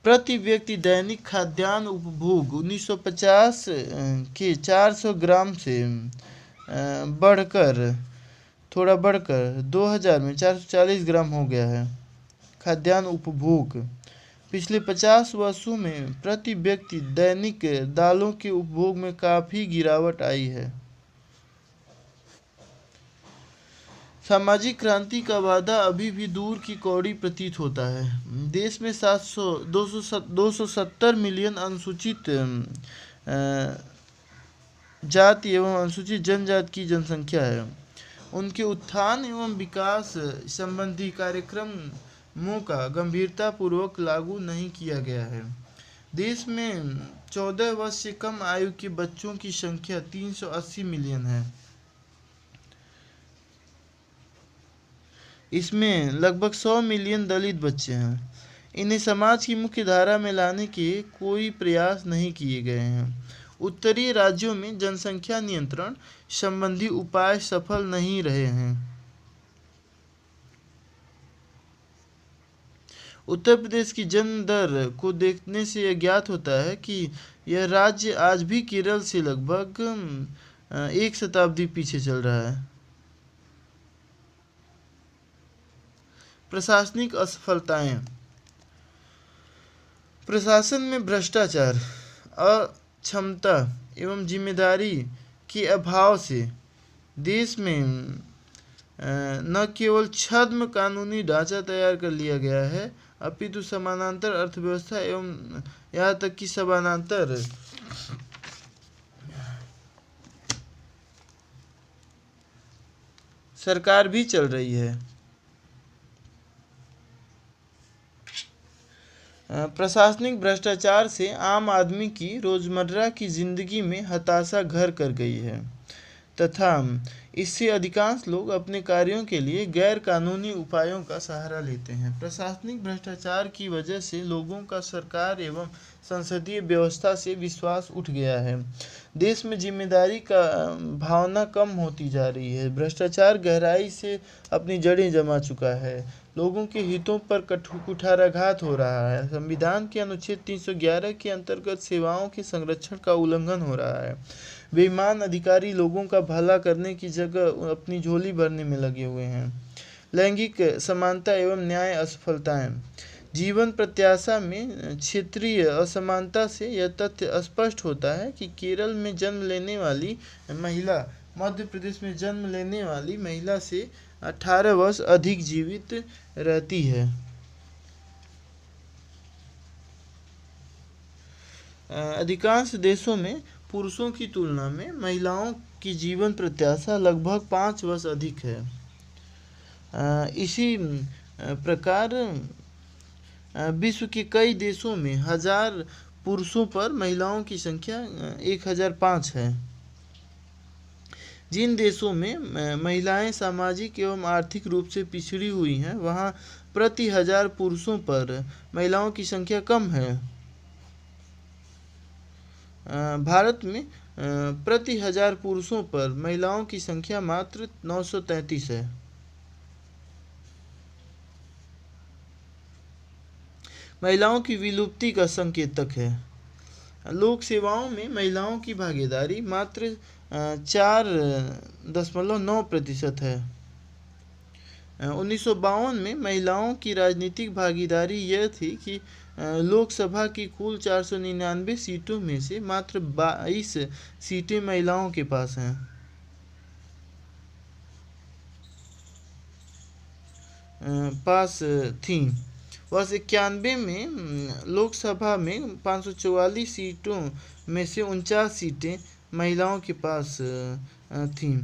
प्रति व्यक्ति दैनिक खाद्यान्न उपभोग 1950 के 400 ग्राम से थोड़ा बढ़कर 2000 में 440 ग्राम हो गया है। खाद्यान्न उपभोग पिछले 50 वर्षों में प्रति व्यक्ति दैनिक दालों के उपभोग में काफ़ी गिरावट आई है। सामाजिक क्रांति का वादा अभी भी दूर की कौड़ी प्रतीत होता है। देश में 270 मिलियन अनुसूचित जाति एवं अनुसूचित जनजाति की जनसंख्या है। उनके उत्थान एवं विकास संबंधी कार्यक्रमों का गंभीरतापूर्वक लागू नहीं किया गया है। देश में 14 वर्ष से कम आयु के बच्चों की संख्या 380 मिलियन है। इसमें लगभग 100 मिलियन दलित बच्चे हैं। इन्हें समाज की मुख्य धारा में लाने के कोई प्रयास नहीं किए गए हैं। उत्तरी राज्यों में जनसंख्या नियंत्रण संबंधी उपाय सफल नहीं रहे हैं। उत्तर प्रदेश की जन्म दर को देखने से यह ज्ञात होता है कि यह राज्य आज भी केरल से लगभग 1 शताब्दी पीछे चल रहा है। प्रशासनिक असफलताएं। प्रशासन में भ्रष्टाचार, अक्षमता एवं जिम्मेदारी के अभाव से देश में न केवल छद्म कानूनी ढांचा तैयार कर लिया गया है, अपितु समानांतर अर्थव्यवस्था एवं यहाँ तक कि समानांतर सरकार भी चल रही है। प्रशासनिक भ्रष्टाचार से आम आदमी की रोजमर्रा की जिंदगी में हताशा घर कर गई है तथा इससे अधिकांश लोग अपने कार्यों के लिए गैर कानूनी उपायों का सहारा लेते हैं। प्रशासनिक भ्रष्टाचार की वजह से लोगों का सरकार एवं संसदीय व्यवस्था से विश्वास उठ गया है। देश में जिम्मेदारी का भावना कम होती जा रही है। भ्रष्टाचार गहराई से अपनी जड़ें जमा चुका है। लोगों के हितों पर कुठाराघात हो रहा है। संविधान के अनुच्छेद 311 के अंतर्गत सेवाओं के संरक्षण का उल्लंघन हो रहा है। बेईमान अधिकारी लोगों का भला करने की जगह अपनी झोली भरने में लगे हुए हैं। लैंगिक समानता एवं न्याय असफलताएं। जीवन प्रत्याशा में क्षेत्रीय असमानता से यह तथ्य स्पष्ट होता है कि केरल में जन्म लेने वाली महिला मध्य प्रदेश में जन्म लेने वाली महिला से 18 वर्ष अधिक जीवित रहती है। अधिकांश देशों में पुरुषों की तुलना में महिलाओं की जीवन प्रत्याशा लगभग 5 वर्ष अधिक है। इसी प्रकार विश्व के कई देशों में 1000 पुरुषों पर महिलाओं की संख्या 1005 है। जिन देशों में महिलाएं सामाजिक एवं आर्थिक रूप से पिछड़ी हुई हैं, वहां प्रति 1000 पुरुषों पर महिलाओं की संख्या कम है। भारत में प्रति 1000 पुरुषों पर महिलाओं की संख्या मात्र 933 है। महिलाओं की विलुप्ति का संकेतक है। लोक सेवाओं में महिलाओं की भागीदारी मात्र 4.9% है। 1952 में महिलाओं की राजनीतिक भागीदारी यह थी कि लोकसभा की कुल 499 सीटों में से मात्र 22 सीटें महिलाओं के पास हैं। थीं। वर्ष 91 में लोकसभा में 544 सीटों में से 49 सीटें महिलाओं के पास थीं।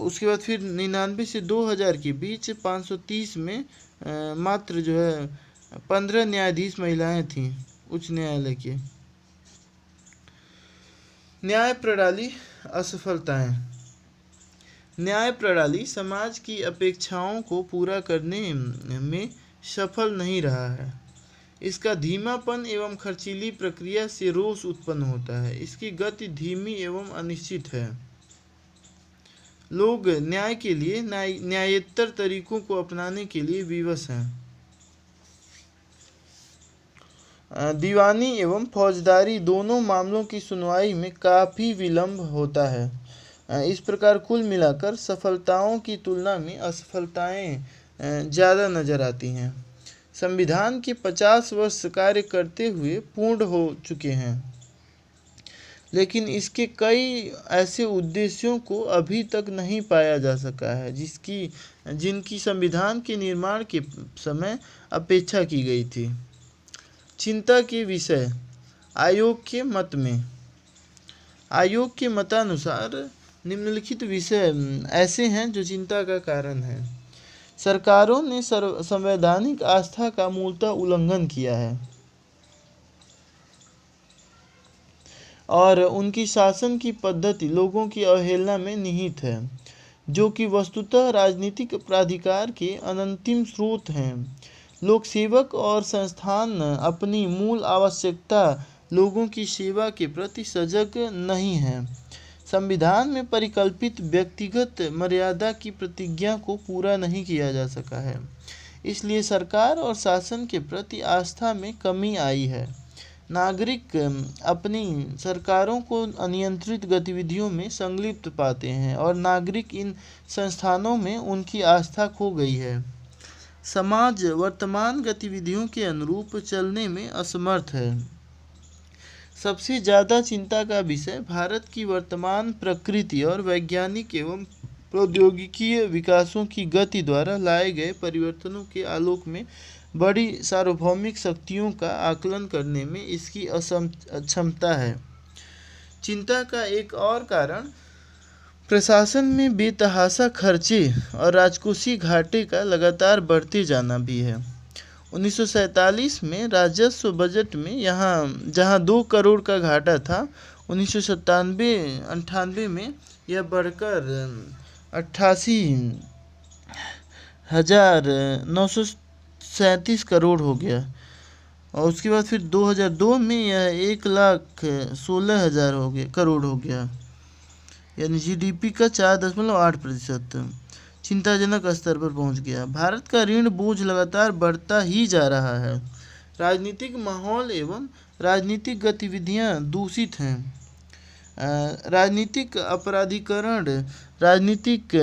उसके बाद फिर 99 से 2000 के बीच 530 में मात्र जो है 15 न्यायाधीश महिलाएं थीं उच्च न्यायालय के। न्याय प्रणाली असफलताएं। न्याय प्रणाली समाज की अपेक्षाओं को पूरा करने में सफल नहीं रहा है। इसका धीमापन एवं खर्चीली प्रक्रिया से रोष उत्पन्न होता है। इसकी गति धीमी एवं अनिश्चित है। लोग न्याय के लिए न्यायोत्तर तरीकों को अपनाने के लिए विवश हैं। दीवानी एवं फौजदारी दोनों मामलों की सुनवाई में काफ़ी विलंब होता है। इस प्रकार कुल मिलाकर सफलताओं की तुलना में असफलताएं ज़्यादा नज़र आती हैं। संविधान के 50 वर्ष कार्य करते हुए पूर्ण हो चुके हैं, लेकिन इसके कई ऐसे उद्देश्यों को अभी तक नहीं पाया जा सका है जिनकी संविधान के निर्माण के समय अपेक्षा की गई थी। चिंता के विषय। आयोग के मतानुसार निम्नलिखित विषय ऐसे हैं जो चिंता का कारण है। सरकारों ने संवैधानिक आस्था का मूलतः उल्लंघन किया है और उनकी शासन की पद्धति लोगों की अवहेलना में निहित है, जो कि वस्तुतः राजनीतिक प्राधिकार के अनंतिम स्रोत हैं। लोक सेवक और संस्थान अपनी मूल आवश्यकता लोगों की सेवा के प्रति सजग नहीं है। संविधान में परिकल्पित व्यक्तिगत मर्यादा की प्रतिज्ञा को पूरा नहीं किया जा सका है, इसलिए सरकार और शासन के प्रति आस्था में कमी आई है। नागरिक अपनी सरकारों को अनियंत्रित गतिविधियों में संलिप्त पाते हैं और नागरिक इन संस्थानों में उनकी आस्था खो गई है। समाज वर्तमान गतिविधियों के अनुरूप चलने में असमर्थ है। सबसे ज़्यादा चिंता का विषय भारत की वर्तमान प्रकृति और वैज्ञानिक एवं प्रौद्योगिकीय विकासों की गति द्वारा लाए गए परिवर्तनों के आलोक में बड़ी सार्वभौमिक शक्तियों का आकलन करने में इसकी अक्षमता है। चिंता का एक और कारण प्रशासन में बेतहाशा खर्चे और राजकोषीय घाटे का लगातार बढ़ते जाना भी है। 1947 में राजस्व बजट में जहां 2 करोड़ का घाटा था, 1997-98 में यह बढ़कर 88,937 करोड़ हो गया और उसके बाद फिर 2002 में यह 1,16,000 करोड़ हो गया, यानी जीडीपी का 4.8% चिंताजनक स्तर पर पहुंच गया। भारत का ऋण बोझ लगातार बढ़ता ही जा रहा है। राजनीतिक माहौल एवं राजनीतिक गतिविधियां दूषित हैं। राजनीतिक अपराधीकरण, राजनीतिक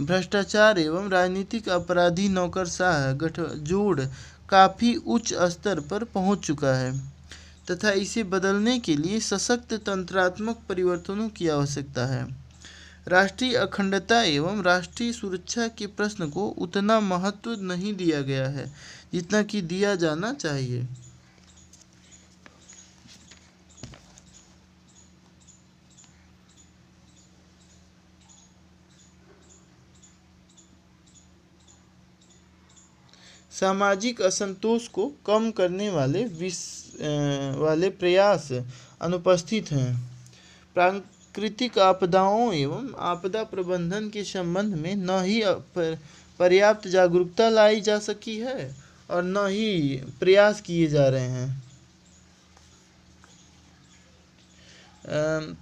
भ्रष्टाचार एवं राजनीतिक अपराधी नौकरशाह गठजोड़ काफ़ी उच्च स्तर पर पहुंच चुका है तथा इसे बदलने के लिए सशक्त तंत्रात्मक परिवर्तनों की आवश्यकता है। राष्ट्रीय अखंडता एवं राष्ट्रीय सुरक्षा के प्रश्न को उतना महत्व नहीं दिया गया है जितना कि दिया जाना चाहिए। सामाजिक असंतोष को कम करने वाले प्रयास अनुपस्थित हैं। प्राकृतिक आपदाओं एवं आपदा प्रबंधन के संबंध में न ही पर्याप्त जागरूकता लाई जा सकी है और न ही प्रयास किए जा रहे हैं।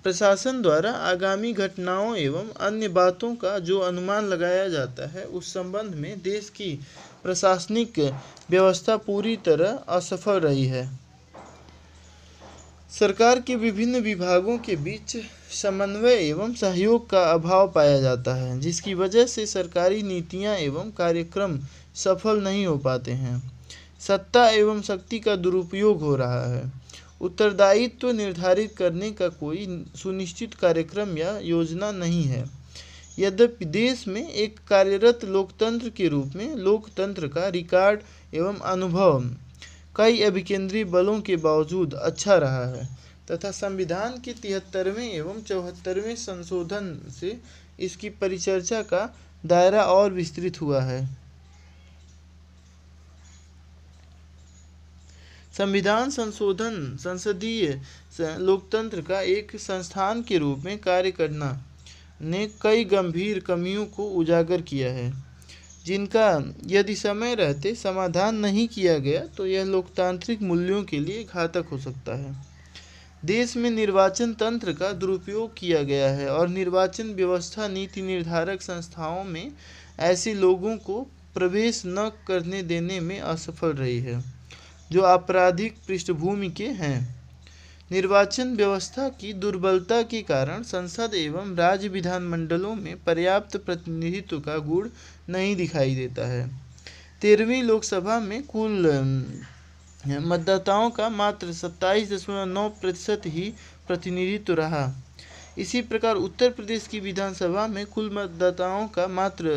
प्रशासन द्वारा आगामी घटनाओं एवं अन्य बातों का जो अनुमान लगाया जाता है, उस संबंध में देश की प्रशासनिक व्यवस्था पूरी तरह असफल रही है। सरकार के विभिन्न विभागों के बीच समन्वय एवं सहयोग का अभाव पाया जाता है, जिसकी वजह से सरकारी नीतियां एवं कार्यक्रम सफल नहीं हो पाते हैं। सत्ता एवं शक्ति का दुरुपयोग हो रहा है। उत्तरदायित्व निर्धारित करने का कोई सुनिश्चित कार्यक्रम या योजना नहीं है। यद्यपि देश में एक कार्यरत लोकतंत्र के रूप में लोकतंत्र का रिकॉर्ड एवं अनुभव कई अभिकेंद्रीय बलों के बावजूद अच्छा रहा है तथा संविधान के 73वें एवं 74वें संशोधन से इसकी परिचर्चा का दायरा और विस्तृत हुआ है। संविधान संशोधन संसदीय लोकतंत्र का एक संस्थान के रूप में कार्य करना ने कई गंभीर कमियों को उजागर किया है, जिनका यदि समय रहते समाधान नहीं किया गया तो यह लोकतांत्रिक मूल्यों के लिए घातक हो सकता है। देश में निर्वाचन तंत्र का दुरुपयोग किया गया है और निर्वाचन व्यवस्था नीति निर्धारक संस्थाओं में ऐसे लोगों को प्रवेश न करने देने में असफल रही है जो आपराधिक पृष्ठभूमि के हैं। निर्वाचन व्यवस्था की दुर्बलता के कारण संसद एवं राज्य विधानमंडलों में पर्याप्त प्रतिनिधित्व का गुण नहीं दिखाई देता है। 13वीं लोकसभा में कुल मतदाताओं का मात्र 27.9% ही प्रतिनिधित्व रहा। इसी प्रकार उत्तर प्रदेश की विधानसभा में कुल मतदाताओं का मात्र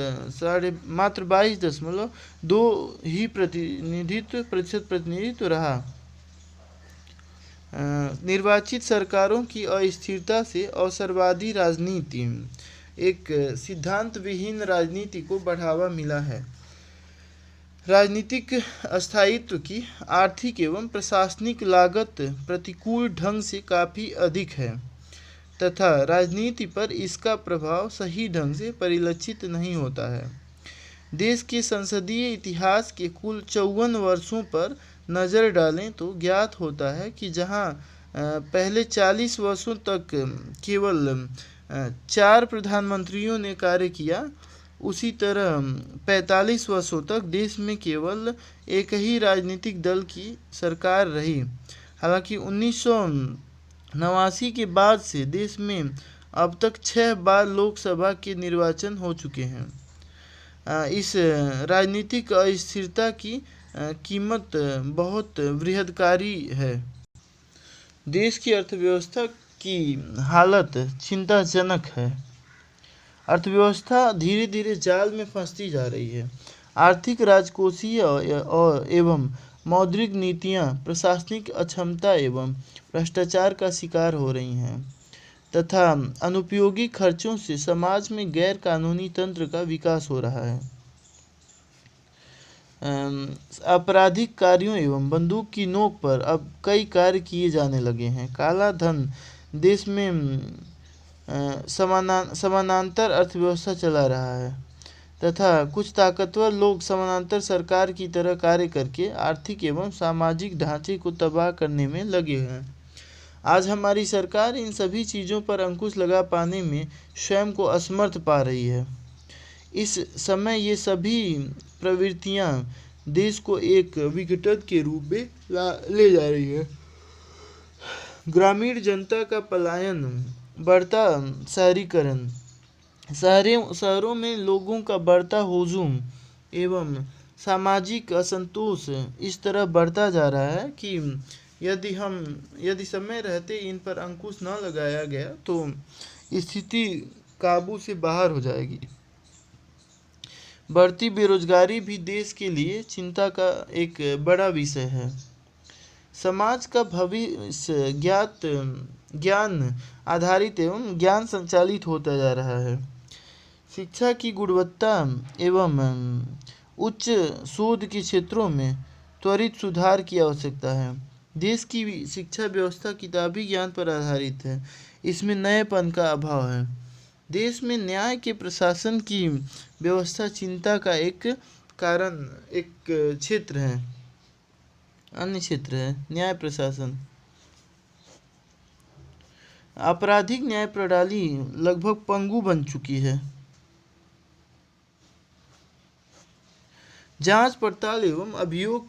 22.2 ही प्रतिनिधित्व रहा। निर्वाचित सरकारों की अस्थिरता से अवसरवादी राजनीति, एक सिद्धांत विहीन राजनीति को बढ़ावा मिला है। राजनीतिक अस्थायित्व की आर्थिक एवं प्रशासनिक लागत प्रतिकूल ढंग से काफ़ी अधिक है तथा राजनीति पर इसका प्रभाव सही ढंग से परिलक्षित नहीं होता है। देश के संसदीय इतिहास के कुल 54 वर्षों पर नज़र डालें तो ज्ञात होता है कि जहां पहले 40 वर्षों तक केवल 4 प्रधानमंत्रियों ने कार्य किया, उसी तरह 45 वर्षों तक देश में केवल एक ही राजनीतिक दल की सरकार रही। हालांकि 1989 के बाद से देश में अब तक 6 बार लोकसभा के निर्वाचन हो चुके हैं। इस राजनीतिक अस्थिरता की कीमत बहुत बृहदाकारी है। देश की अर्थव्यवस्था की हालत चिंताजनक है। अर्थव्यवस्था धीरे धीरे जाल में फंसती जा रही है। आर्थिक, राजकोषीय और एवं मौद्रिक नीतियां प्रशासनिक अक्षमता एवं भ्रष्टाचार का शिकार हो रही हैं तथा अनुपयोगी खर्चों से समाज में गैर कानूनी तंत्र का विकास हो रहा है। आपराधिक कार्यों एवं बंदूक की नोक पर अब कई कार्य किए जाने लगे हैं। काला धन देश में समानांतर अर्थव्यवस्था चला रहा है तथा कुछ ताकतवर लोग समानांतर सरकार की तरह कार्य करके आर्थिक एवं सामाजिक ढांचे को तबाह करने में लगे हैं। आज हमारी सरकार इन सभी चीज़ों पर अंकुश लगा पाने में स्वयं को असमर्थ पा रही है। इस समय ये सभी प्रवृत्तियां देश को एक विघटन के रूप में ले जा रही है। ग्रामीण जनता का पलायन, बढ़ता शहरीकरण, शहरों में लोगों का बढ़ता हुजूम एवं सामाजिक असंतोष इस तरह बढ़ता जा रहा है कि यदि समय रहते इन पर अंकुश न लगाया गया तो स्थिति काबू से बाहर हो जाएगी। बढ़ती बेरोजगारी भी देश के लिए चिंता का एक बड़ा विषय है। समाज का भविष्य ज्ञान आधारित एवं ज्ञान संचालित होता जा रहा है। शिक्षा की गुणवत्ता एवं उच्च शोध के क्षेत्रों में त्वरित सुधार की आवश्यकता है। देश की शिक्षा व्यवस्था किताबी ज्ञान पर आधारित है, इसमें नएपन का अभाव है। देश में न्याय के प्रशासन की व्यवस्था चिंता का एक क्षेत्र है। अन्य क्षेत्र है न्याय प्रशासन। आपराधिक न्याय प्रणाली लगभग पंगु बन चुकी है। जांच पड़ताल एवं अभियोग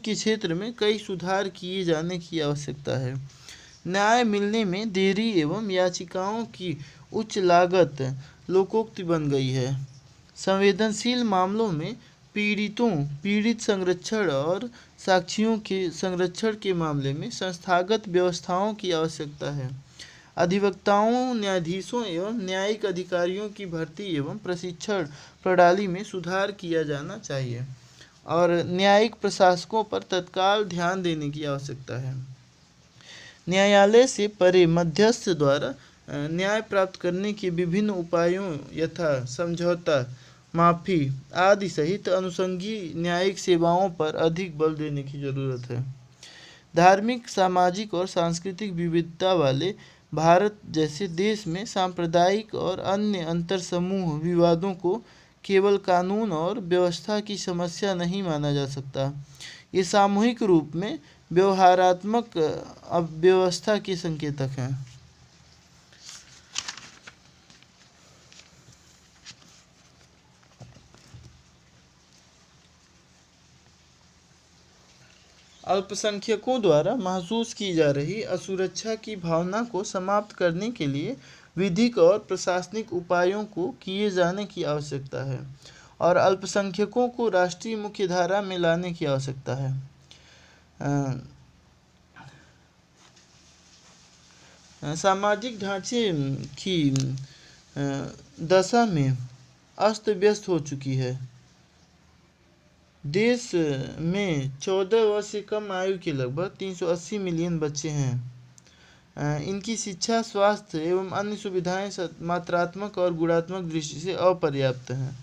के क्षेत्र में कई सुधार किए जाने की आवश्यकता है। न्याय मिलने में देरी एवं याचिकाओं की उच्च लागत लोकोक्ति बन गई है। संवेदनशील मामलों में पीड़ित संरक्षण और साक्षियों के संरक्षण के मामले में संस्थागत व्यवस्थाओं की आवश्यकता है। अधिवक्ताओं, न्यायाधीशों एवं न्यायिक अधिकारियों की भर्ती एवं प्रशिक्षण प्रणाली में सुधार किया जाना चाहिए और न्यायिक प्रशासकों पर तत्काल ध्यान देने की आवश्यकता है। न्यायालय से परे मध्यस्थ द्वारा न्याय प्राप्त करने के विभिन्न उपायों यथा समझौता, माफी आदि सहित अनुषंगी न्यायिक सेवाओं पर अधिक बल देने की जरूरत है। धार्मिक, सामाजिक और सांस्कृतिक विविधता वाले भारत जैसे देश में सांप्रदायिक और अन्य अंतरसमूह विवादों को केवल कानून और व्यवस्था की समस्या नहीं माना जा सकता। ये सामूहिक रूप में व्यवहारात्मक अव्यवस्था के संकेतक हैं। अल्पसंख्यकों द्वारा महसूस की जा रही असुरक्षा की भावना को समाप्त करने के लिए विधिक और प्रशासनिक उपायों को किए जाने की आवश्यकता है और अल्पसंख्यकों को राष्ट्रीय मुख्यधारा में लाने की आवश्यकता है। सामाजिक ढांचे की दशा में अस्त व्यस्त हो चुकी है। देश में 14 वर्ष से कम आयु के लगभग 380 मिलियन बच्चे हैं। इनकी शिक्षा, स्वास्थ्य एवं अन्य सुविधाएं मात्रात्मक और गुणात्मक दृष्टि से अपर्याप्त हैं।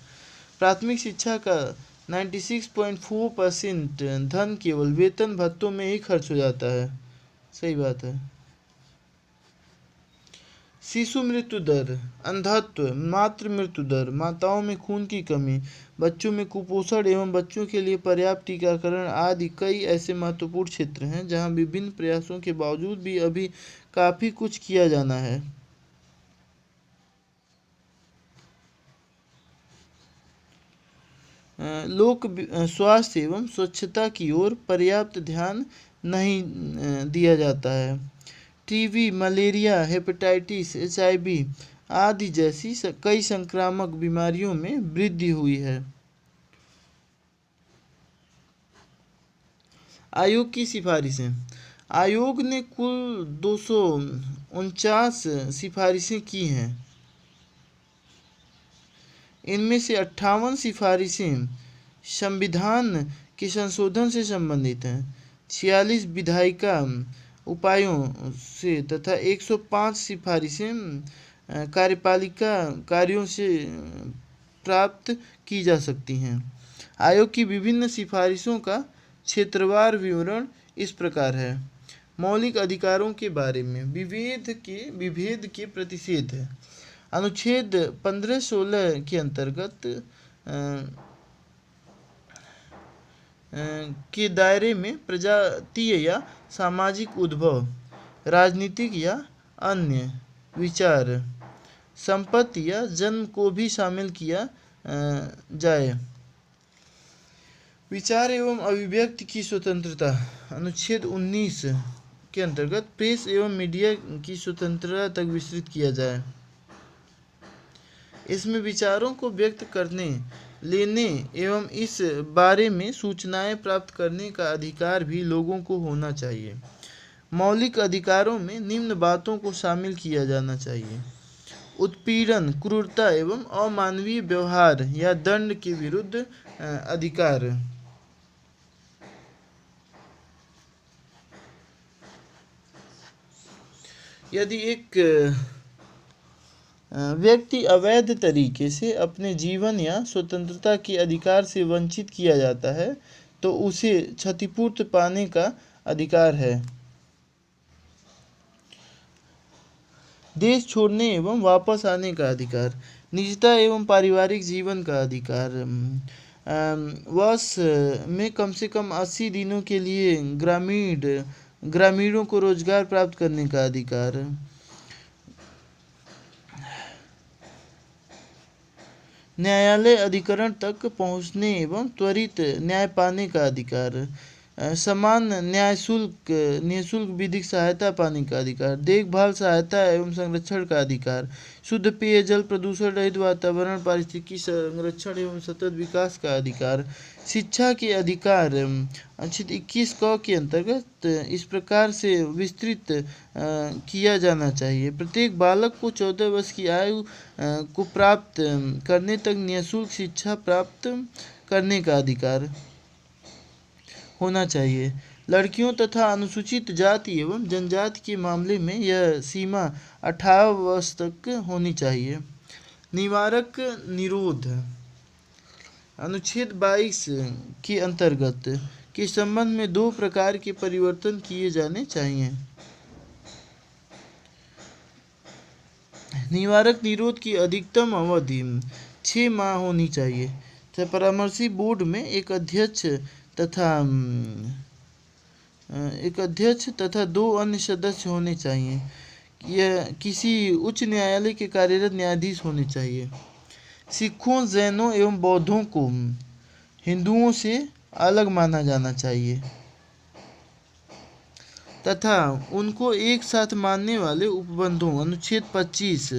प्राथमिक शिक्षा का 96.4% धन केवल वेतन भत्तों में ही खर्च हो जाता है। सही बात है। शिशु मृत्यु दर, अंधत्व, मातृ मृत्यु दर, माताओं में खून की कमी, बच्चों में कुपोषण एवं बच्चों के लिए पर्याप्त टीकाकरण आदि कई ऐसे महत्वपूर्ण क्षेत्र हैं जहां विभिन्न प्रयासों के बावजूद भी अभी काफ़ी कुछ किया जाना है। लोक स्वास्थ्य एवं स्वच्छता की ओर पर्याप्त ध्यान नहीं दिया जाता है। टीबी, मलेरिया, हेपेटाइटिस, एचआईवी आदि जैसी कई संक्रामक बीमारियों में वृद्धि हुई है। आयोग की सिफारिशें। आयोग ने कुल 249 सिफारिशें की हैं। इनमें से 58 सिफारिशें संविधान के संशोधन से संबंधित हैं, 46 विधायिका उपायों से तथा 105 सिफारिशें कार्यपालिका कार्यों से प्राप्त की जा सकती हैं। आयोग की विभिन्न सिफारिशों का क्षेत्रवार विवरण इस प्रकार है। मौलिक अधिकारों के बारे में विभेद के प्रतिषेध है। अनुच्छेद 15-16 के अंतर्गत के दायरे में प्रजातीय या सामाजिक उद्भव, राजनीतिक या अन्य विचार, संपत्ति या जन्म को भी शामिल किया जाए। विचार एवं अभिव्यक्ति की स्वतंत्रता, अनुच्छेद 19 के अंतर्गत प्रेस एवं मीडिया की स्वतंत्रता तक विस्तृत किया जाए। इसमें विचारों को व्यक्त करने, लेने एवं इस बारे में सूचनाएं प्राप्त करने का अधिकार भी लोगों को होना चाहिए। मौलिक अधिकारों में निम्न बातों को शामिल किया जाना चाहिए: उत्पीड़न, क्रूरता एवं अमानवीय व्यवहार या दंड के विरुद्ध अधिकार। यदि एक व्यक्ति अवैध तरीके से अपने जीवन या स्वतंत्रता के अधिकार से वंचित किया जाता है तो उसे क्षतिपूर्ति पाने का अधिकार है। देश छोड़ने एवं वापस आने का अधिकार, निजता एवं पारिवारिक जीवन का अधिकार, वर्ष में कम से कम 80 दिनों के लिए ग्रामीणों को रोजगार प्राप्त करने का अधिकार, न्यायालय अधिकरण तक पहुंचने एवं त्वरित न्याय पाने का अधिकार, समान निःशुल्क विधिक सहायता पाने का अधिकार, देखभाल, सहायता एवं संरक्षण का अधिकार, शुद्ध पेयजल, प्रदूषण रहित वातावरण, पारिस्थितिकी संरक्षण एवं सतत विकास का अधिकार, शिक्षा के अधिकार अनुच्छेद 21 क के अंतर्गत इस प्रकार से विस्तृत किया जाना चाहिए: प्रत्येक बालक को 14 वर्ष की आयु को प्राप्त करने तक निःशुल्क शिक्षा प्राप्त करने का अधिकार होना चाहिए। लड़कियों तथा अनुसूचित जाति एवं जनजाति के मामले में यह सीमा 18 वर्ष तक होनी चाहिए। निवारक निरोध, अनुच्छेद 22 के अंतर्गत के संबंध में 2 प्रकार के परिवर्तन किए जाने चाहिए। निवारक निरोध की अधिकतम अवधि 6 माह होनी चाहिए। परामर्शी बोर्ड में एक अध्यक्ष तथा 2 अन्य सदस्य होने चाहिए। यह किसी उच्च न्यायालय के कार्यरत न्यायाधीश होने चाहिए। सिखों, जैनों एवं बौद्धों को हिंदुओं से अलग माना जाना चाहिए तथा उनको एक साथ मानने वाले उपबंधों अनुच्छेद 25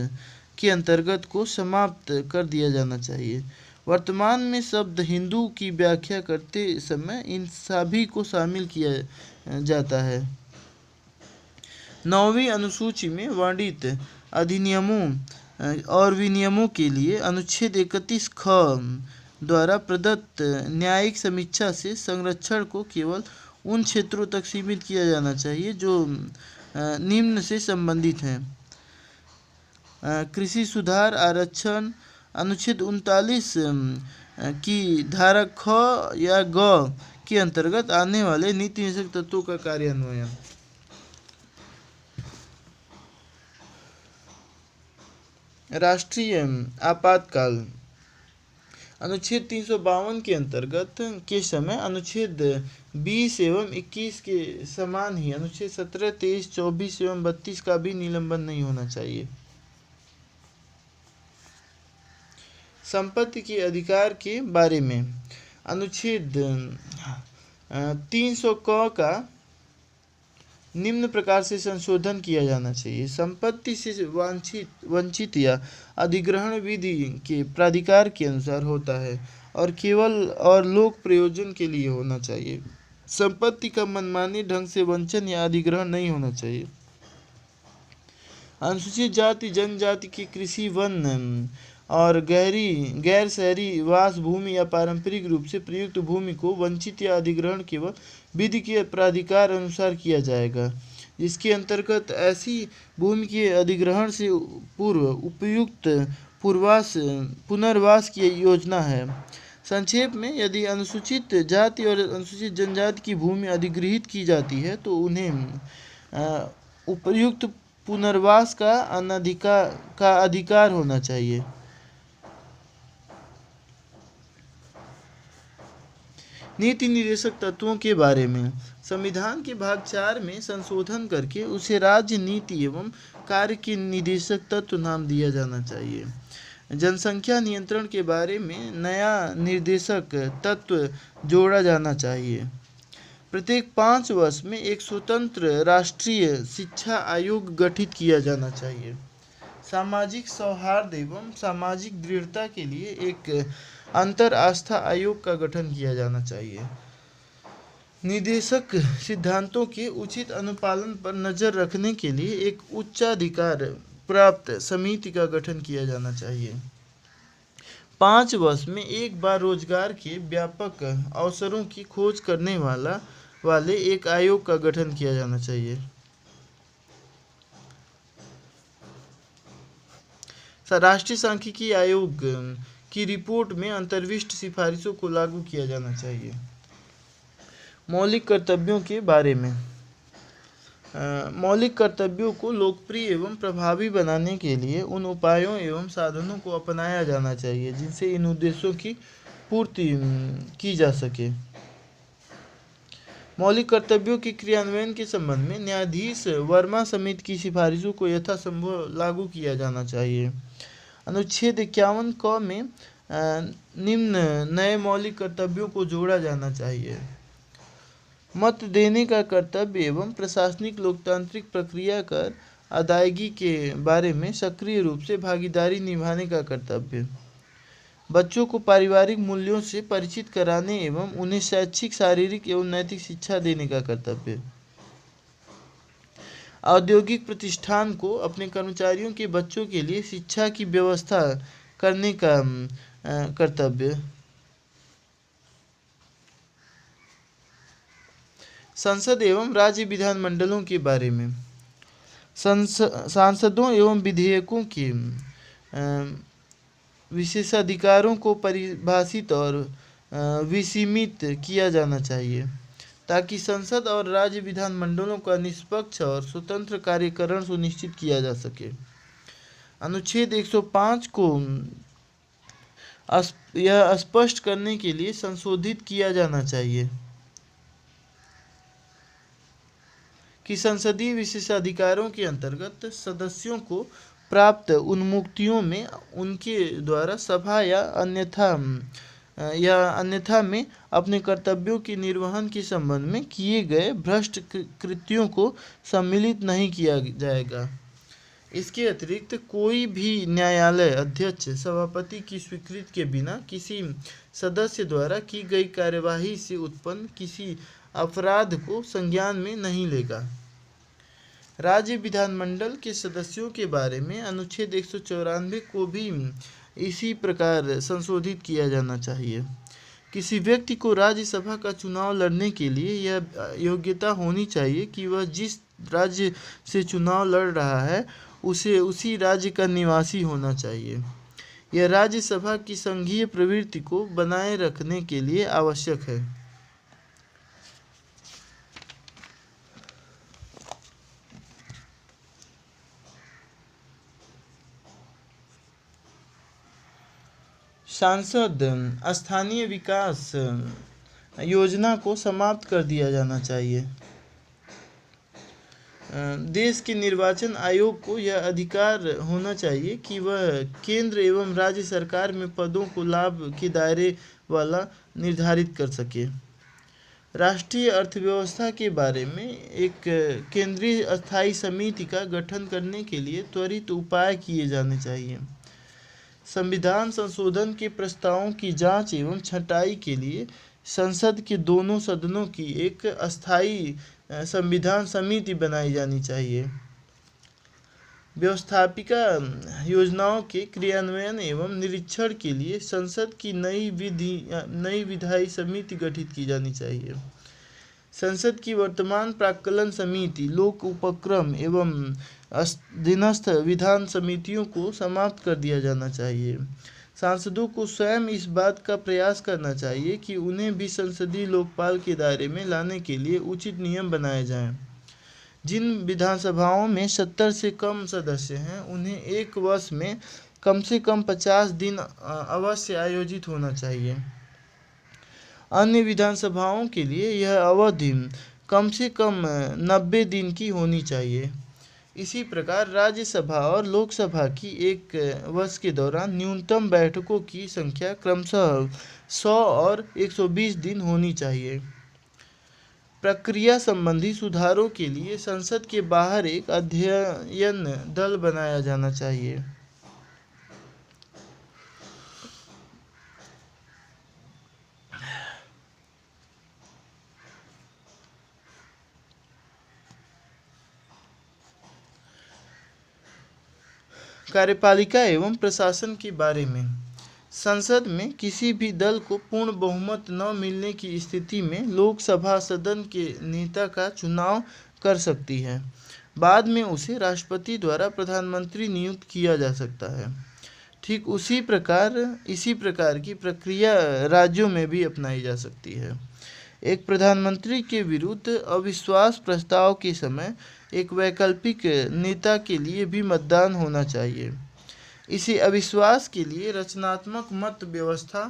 के अंतर्गत को समाप्त कर दिया जाना चाहिए। वर्तमान में शब्द हिंदू की व्याख्या करते समय इन सभी को शामिल किया जाता है। 9वीं अनुसूची में वर्णित अधिनियमों और विनियमों के लिए अनुच्छेद 31 ख द्वारा प्रदत्त न्यायिक समीक्षा से संरक्षण को केवल उन क्षेत्रों तक सीमित किया जाना चाहिए जो निम्न से संबंधित हैं: कृषि सुधार, आरक्षण, अनुच्छेद 39 की धारा ख या ग के अंतर्गत आने वाले नीति निषेध तत्वों का कार्यान्वयन। राष्ट्रीय आपातकाल अनुच्छेद 352 के अंतर्गत के समय अनुच्छेद 20 एवं 21 के समान ही अनुच्छेद 17, 23, 24 एवं 32 का भी निलंबन नहीं होना चाहिए। संपत्ति के अधिकार के बारे में अनुच्छेद 300 क का निम्न प्रकार से संशोधन किया जाना चाहिए। संपत्ति से वंचित या अधिग्रहण विधि के प्राधिकार के अनुसार होता है और केवल और लोक प्रयोजन के लिए होना चाहिए। संपत्ति का मनमानी ढंग से वंचन या अधिग्रहण नहीं होना चाहिए। अनुसूचित जाति जनजाति की कृषि, वन और गैर शहरी वास भूमि या पारंपरिक रूप से प्रयुक्त भूमि को वंचित या अधिग्रहण केवल विधि के प्राधिकार अनुसार किया जाएगा, जिसके अंतर्गत ऐसी भूमि के अधिग्रहण से पूर्व उपयुक्त पुनर्वास की योजना है। संक्षेप में, यदि अनुसूचित जाति और अनुसूचित जनजाति की भूमि अधिग्रहित की जाती है तो उन्हें उपयुक्त पुनर्वास का अधिकार होना चाहिए। नीति निर्देशक तत्वों के बारे में संविधान के भाग 4 में संशोधन करके उसे राज्य नीति एवं कार्य के निर्देशक तत्व नाम दिया जाना चाहिए। जनसंख्या नियंत्रण के बारे में नया निर्देशक तत्व जोड़ा जाना चाहिए। प्रत्येक 5 वर्ष में एक स्वतंत्र राष्ट्रीय शिक्षा आयोग गठित किया जाना चाहिए। सामाजिक सौहार्द एवं सामाजिक दृढ़ता के लिए एक अंतर आस्था आयोग का गठन किया जाना चाहिए। निर्देशक सिद्धांतों के उचित अनुपालन पर नजर रखने के लिए एक उच्चाधिकार प्राप्त समिति का गठन किया जाना चाहिए। 5 वर्ष में एक बार रोजगार के व्यापक अवसरों की खोज करने वाले एक आयोग का गठन किया जाना चाहिए। राष्ट्रीय सांख्यिकी आयोग की रिपोर्ट में अंतर्विष्ट सिफारिशों को लागू किया जाना चाहिए। मौलिक कर्तव्यों के बारे में मौलिक कर्तव्यों को लोकप्रिय एवं प्रभावी बनाने के लिए उन उपायों एवं साधनों को अपनाया जाना चाहिए जिनसे इन उद्देश्यों की पूर्ति की जा सके। मौलिक कर्तव्यों के क्रियान्वयन के संबंध में न्यायाधीश वर्मा समिति की सिफारिशों को यथासंभव लागू किया जाना चाहिए। अनुच्छेद 51 क में निम्न नए मौलिक कर्तव्यों को जोड़ा जाना चाहिए। मत देने का कर्तव्य एवं प्रशासनिक लोकतांत्रिक प्रक्रिया कर अदायगी के बारे में सक्रिय रूप से भागीदारी निभाने का कर्तव्य। बच्चों को पारिवारिक मूल्यों से परिचित कराने एवं उन्हें शैक्षिक, शारीरिक एवं नैतिक शिक्षा देने का कर्तव्य। औद्योगिक प्रतिष्ठान को अपने कर्मचारियों के बच्चों के लिए शिक्षा की व्यवस्था करने का कर्तव्य। संसद एवं राज्य विधानमंडलों के बारे में सांसदों एवं विधेयकों के विशेषाधिकारों को परिभाषित और विसीमित किया जाना चाहिए ताकि संसद और राज्य विधानमंडलों का निष्पक्ष और स्वतंत्र कार्यकरण सुनिश्चित किया जा सके। अनुच्छेद 105 को यह स्पष्ट करने के लिए संशोधित किया जाना चाहिए कि संसदीय विशेषाधिकारों के अंतर्गत सदस्यों को प्राप्त उन्मुक्तियों में उनके द्वारा सभा या अन्यथा में अपने कर्तव्यों के निर्वहन के संबंध में किए गए भ्रष्ट कृत्यों को सम्मिलित नहीं किया जाएगा। इसके अतिरिक्त कोई भी न्यायालय अध्यक्ष सभापति की स्वीकृति के बिना किसी सदस्य द्वारा की गई कार्यवाही से उत्पन्न किसी अपराध को संज्ञान में नहीं लेगा। राज्य विधानमंडल के सदस्यों के बारे में अनुच्छेद 194 को भी इसी प्रकार संशोधित किया जाना चाहिए। किसी व्यक्ति को राज्यसभा का चुनाव लड़ने के लिए यह योग्यता होनी चाहिए कि वह जिस राज्य से चुनाव लड़ रहा है उसे उसी राज्य का निवासी होना चाहिए। यह राज्यसभा की संघीय प्रवृत्ति को बनाए रखने के लिए आवश्यक है। सांसद स्थानीय विकास योजना को समाप्त कर दिया जाना चाहिए। देश के निर्वाचन आयोग को यह अधिकार होना चाहिए कि वह केंद्र एवं राज्य सरकार में पदों को लाभ के दायरे वाला निर्धारित कर सके। राष्ट्रीय अर्थव्यवस्था के बारे में एक केंद्रीय अस्थायी समिति का गठन करने के लिए त्वरित उपाय किए जाने चाहिए। संविधान संशोधन के प्रस्तावों की जांच एवं छंटाई के लिए संसद के दोनों सदनों की एक अस्थायी संविधान समिति बनाई जानी चाहिए। व्यवस्थापिका योजनाओं के क्रियान्वयन एवं निरीक्षण के लिए संसद की नई विधायी समिति गठित की जानी चाहिए। संसद की वर्तमान प्राक्कलन समिति, लोक उपक्रम एवं अधीनस्थ विधान समितियों को समाप्त कर दिया जाना चाहिए। सांसदों को स्वयं इस बात का प्रयास करना चाहिए कि उन्हें भी संसदीय लोकपाल के दायरे में लाने के लिए उचित नियम बनाए जाएं। जिन विधानसभाओं में 70 से कम सदस्य हैं, उन्हें एक वर्ष में कम से कम 50 दिन अवश्य आयोजित होना चाहिए। अन्य विधानसभाओं के लिए यह अवधि कम से कम 90 दिन की होनी चाहिए। इसी प्रकार राज्यसभा और लोकसभा की एक वर्ष के दौरान न्यूनतम बैठकों की संख्या क्रमशः 100 और 120 दिन होनी चाहिए। प्रक्रिया संबंधी सुधारों के लिए संसद के बाहर एक अध्ययन दल बनाया जाना चाहिए। कार्यपालिका एवं प्रशासन के बारे में संसद में किसी भी दल को पूर्ण बहुमत न मिलने की स्थिति में लोकसभा सदन के नेता का चुनाव कर सकती है। बाद में उसे राष्ट्रपति द्वारा प्रधानमंत्री नियुक्त किया जा सकता है। ठीक इसी प्रकार की प्रक्रिया राज्यों में भी अपनाई जा सकती है। एक प्रधानमंत्री के विरुद्ध अविश्वास प्रस्ताव के समय एक वैकल्पिक नेता के लिए भी मतदान होना चाहिए। इसे अविश्वास के लिए रचनात्मक मत व्यवस्था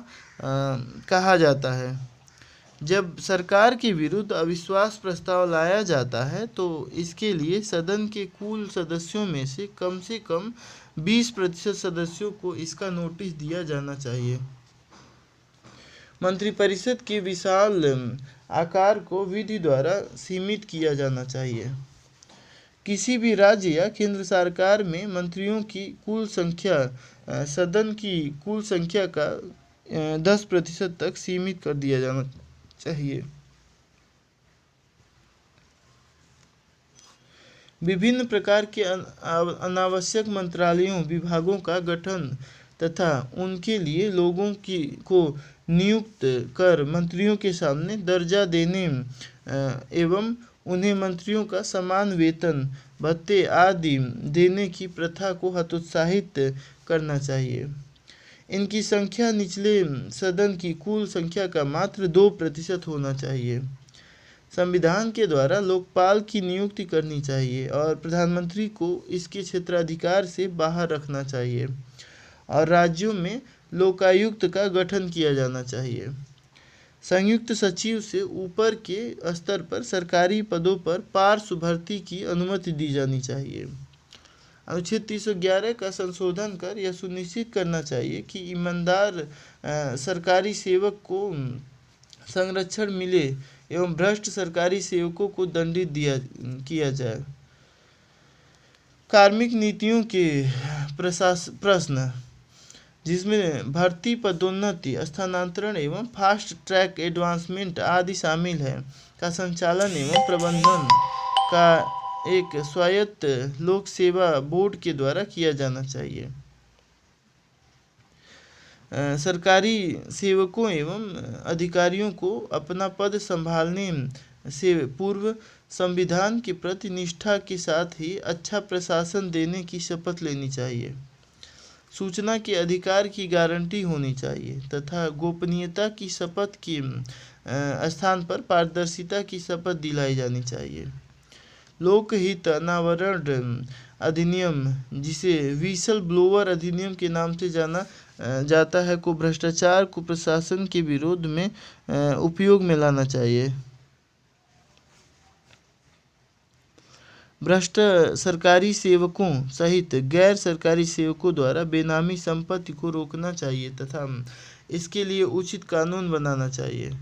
कहा जाता है। जब सरकार के विरुद्ध अविश्वास प्रस्ताव लाया जाता है तो इसके लिए सदन के कुल सदस्यों में से कम 20% सदस्यों को इसका नोटिस दिया जाना चाहिए। मंत्रिपरिषद के विशाल आकार को विधि द्वारा सीमित किया जाना चाहिए। किसी भी राज्य या केंद्र सरकार में मंत्रियों की कुल संख्या सदन की कुल संख्या का 10% तक सीमित कर दिया जाना चाहिए। विभिन्न प्रकार के अनावश्यक मंत्रालयों, विभागों का गठन तथा उनके लिए लोगों को नियुक्त कर मंत्रियों के सामने दर्जा देने एवं उन्हें मंत्रियों का समान वेतन, भत्ते आदि देने की प्रथा को हतोत्साहित करना चाहिए। इनकी संख्या निचले सदन की कुल संख्या का मात्र 2% होना चाहिए। संविधान के द्वारा लोकपाल की नियुक्ति करनी चाहिए और प्रधानमंत्री को इसके क्षेत्राधिकार से बाहर रखना चाहिए और राज्यों में लोकायुक्त का गठन किया जाना चाहिए। संयुक्त सचिव से ऊपर के स्तर पर सरकारी पदों पर पार्श्व भर्ती की अनुमति दी जानी चाहिए। अनुच्छेद 311 का संशोधन कर यह सुनिश्चित करना चाहिए कि ईमानदार सरकारी सेवक को संरक्षण मिले एवं भ्रष्ट सरकारी सेवकों को दंडित किया जाए। कार्मिक नीतियों के प्रश्न, जिसमें भर्ती, पदोन्नति, स्थानांतरण एवं फास्ट ट्रैक एडवांसमेंट आदि शामिल है, का संचालन एवं प्रबंधन का एक स्वायत्त लोक सेवा बोर्ड के द्वारा किया जाना चाहिए। सरकारी सेवकों एवं अधिकारियों को अपना पद संभालने से पूर्व संविधान के प्रति निष्ठा के साथ ही अच्छा प्रशासन देने की शपथ लेनी चाहिए। सूचना के अधिकार की गारंटी होनी चाहिए तथा गोपनीयता की शपथ के स्थान पर पारदर्शिता की शपथ दिलाई जानी चाहिए। लोकहित अनावरण अधिनियम, जिसे व्हिसल ब्लोअर अधिनियम के नाम से जाना जाता है को भ्रष्टाचार को प्रशासन के विरोध में उपयोग में लाना चाहिए। भ्रष्ट सरकारी सेवकों सहित गैर सरकारी सेवकों द्वारा बेनामी संपत्ति को रोकना चाहिए तथा इसके लिए उचित कानून बनाना चाहिए।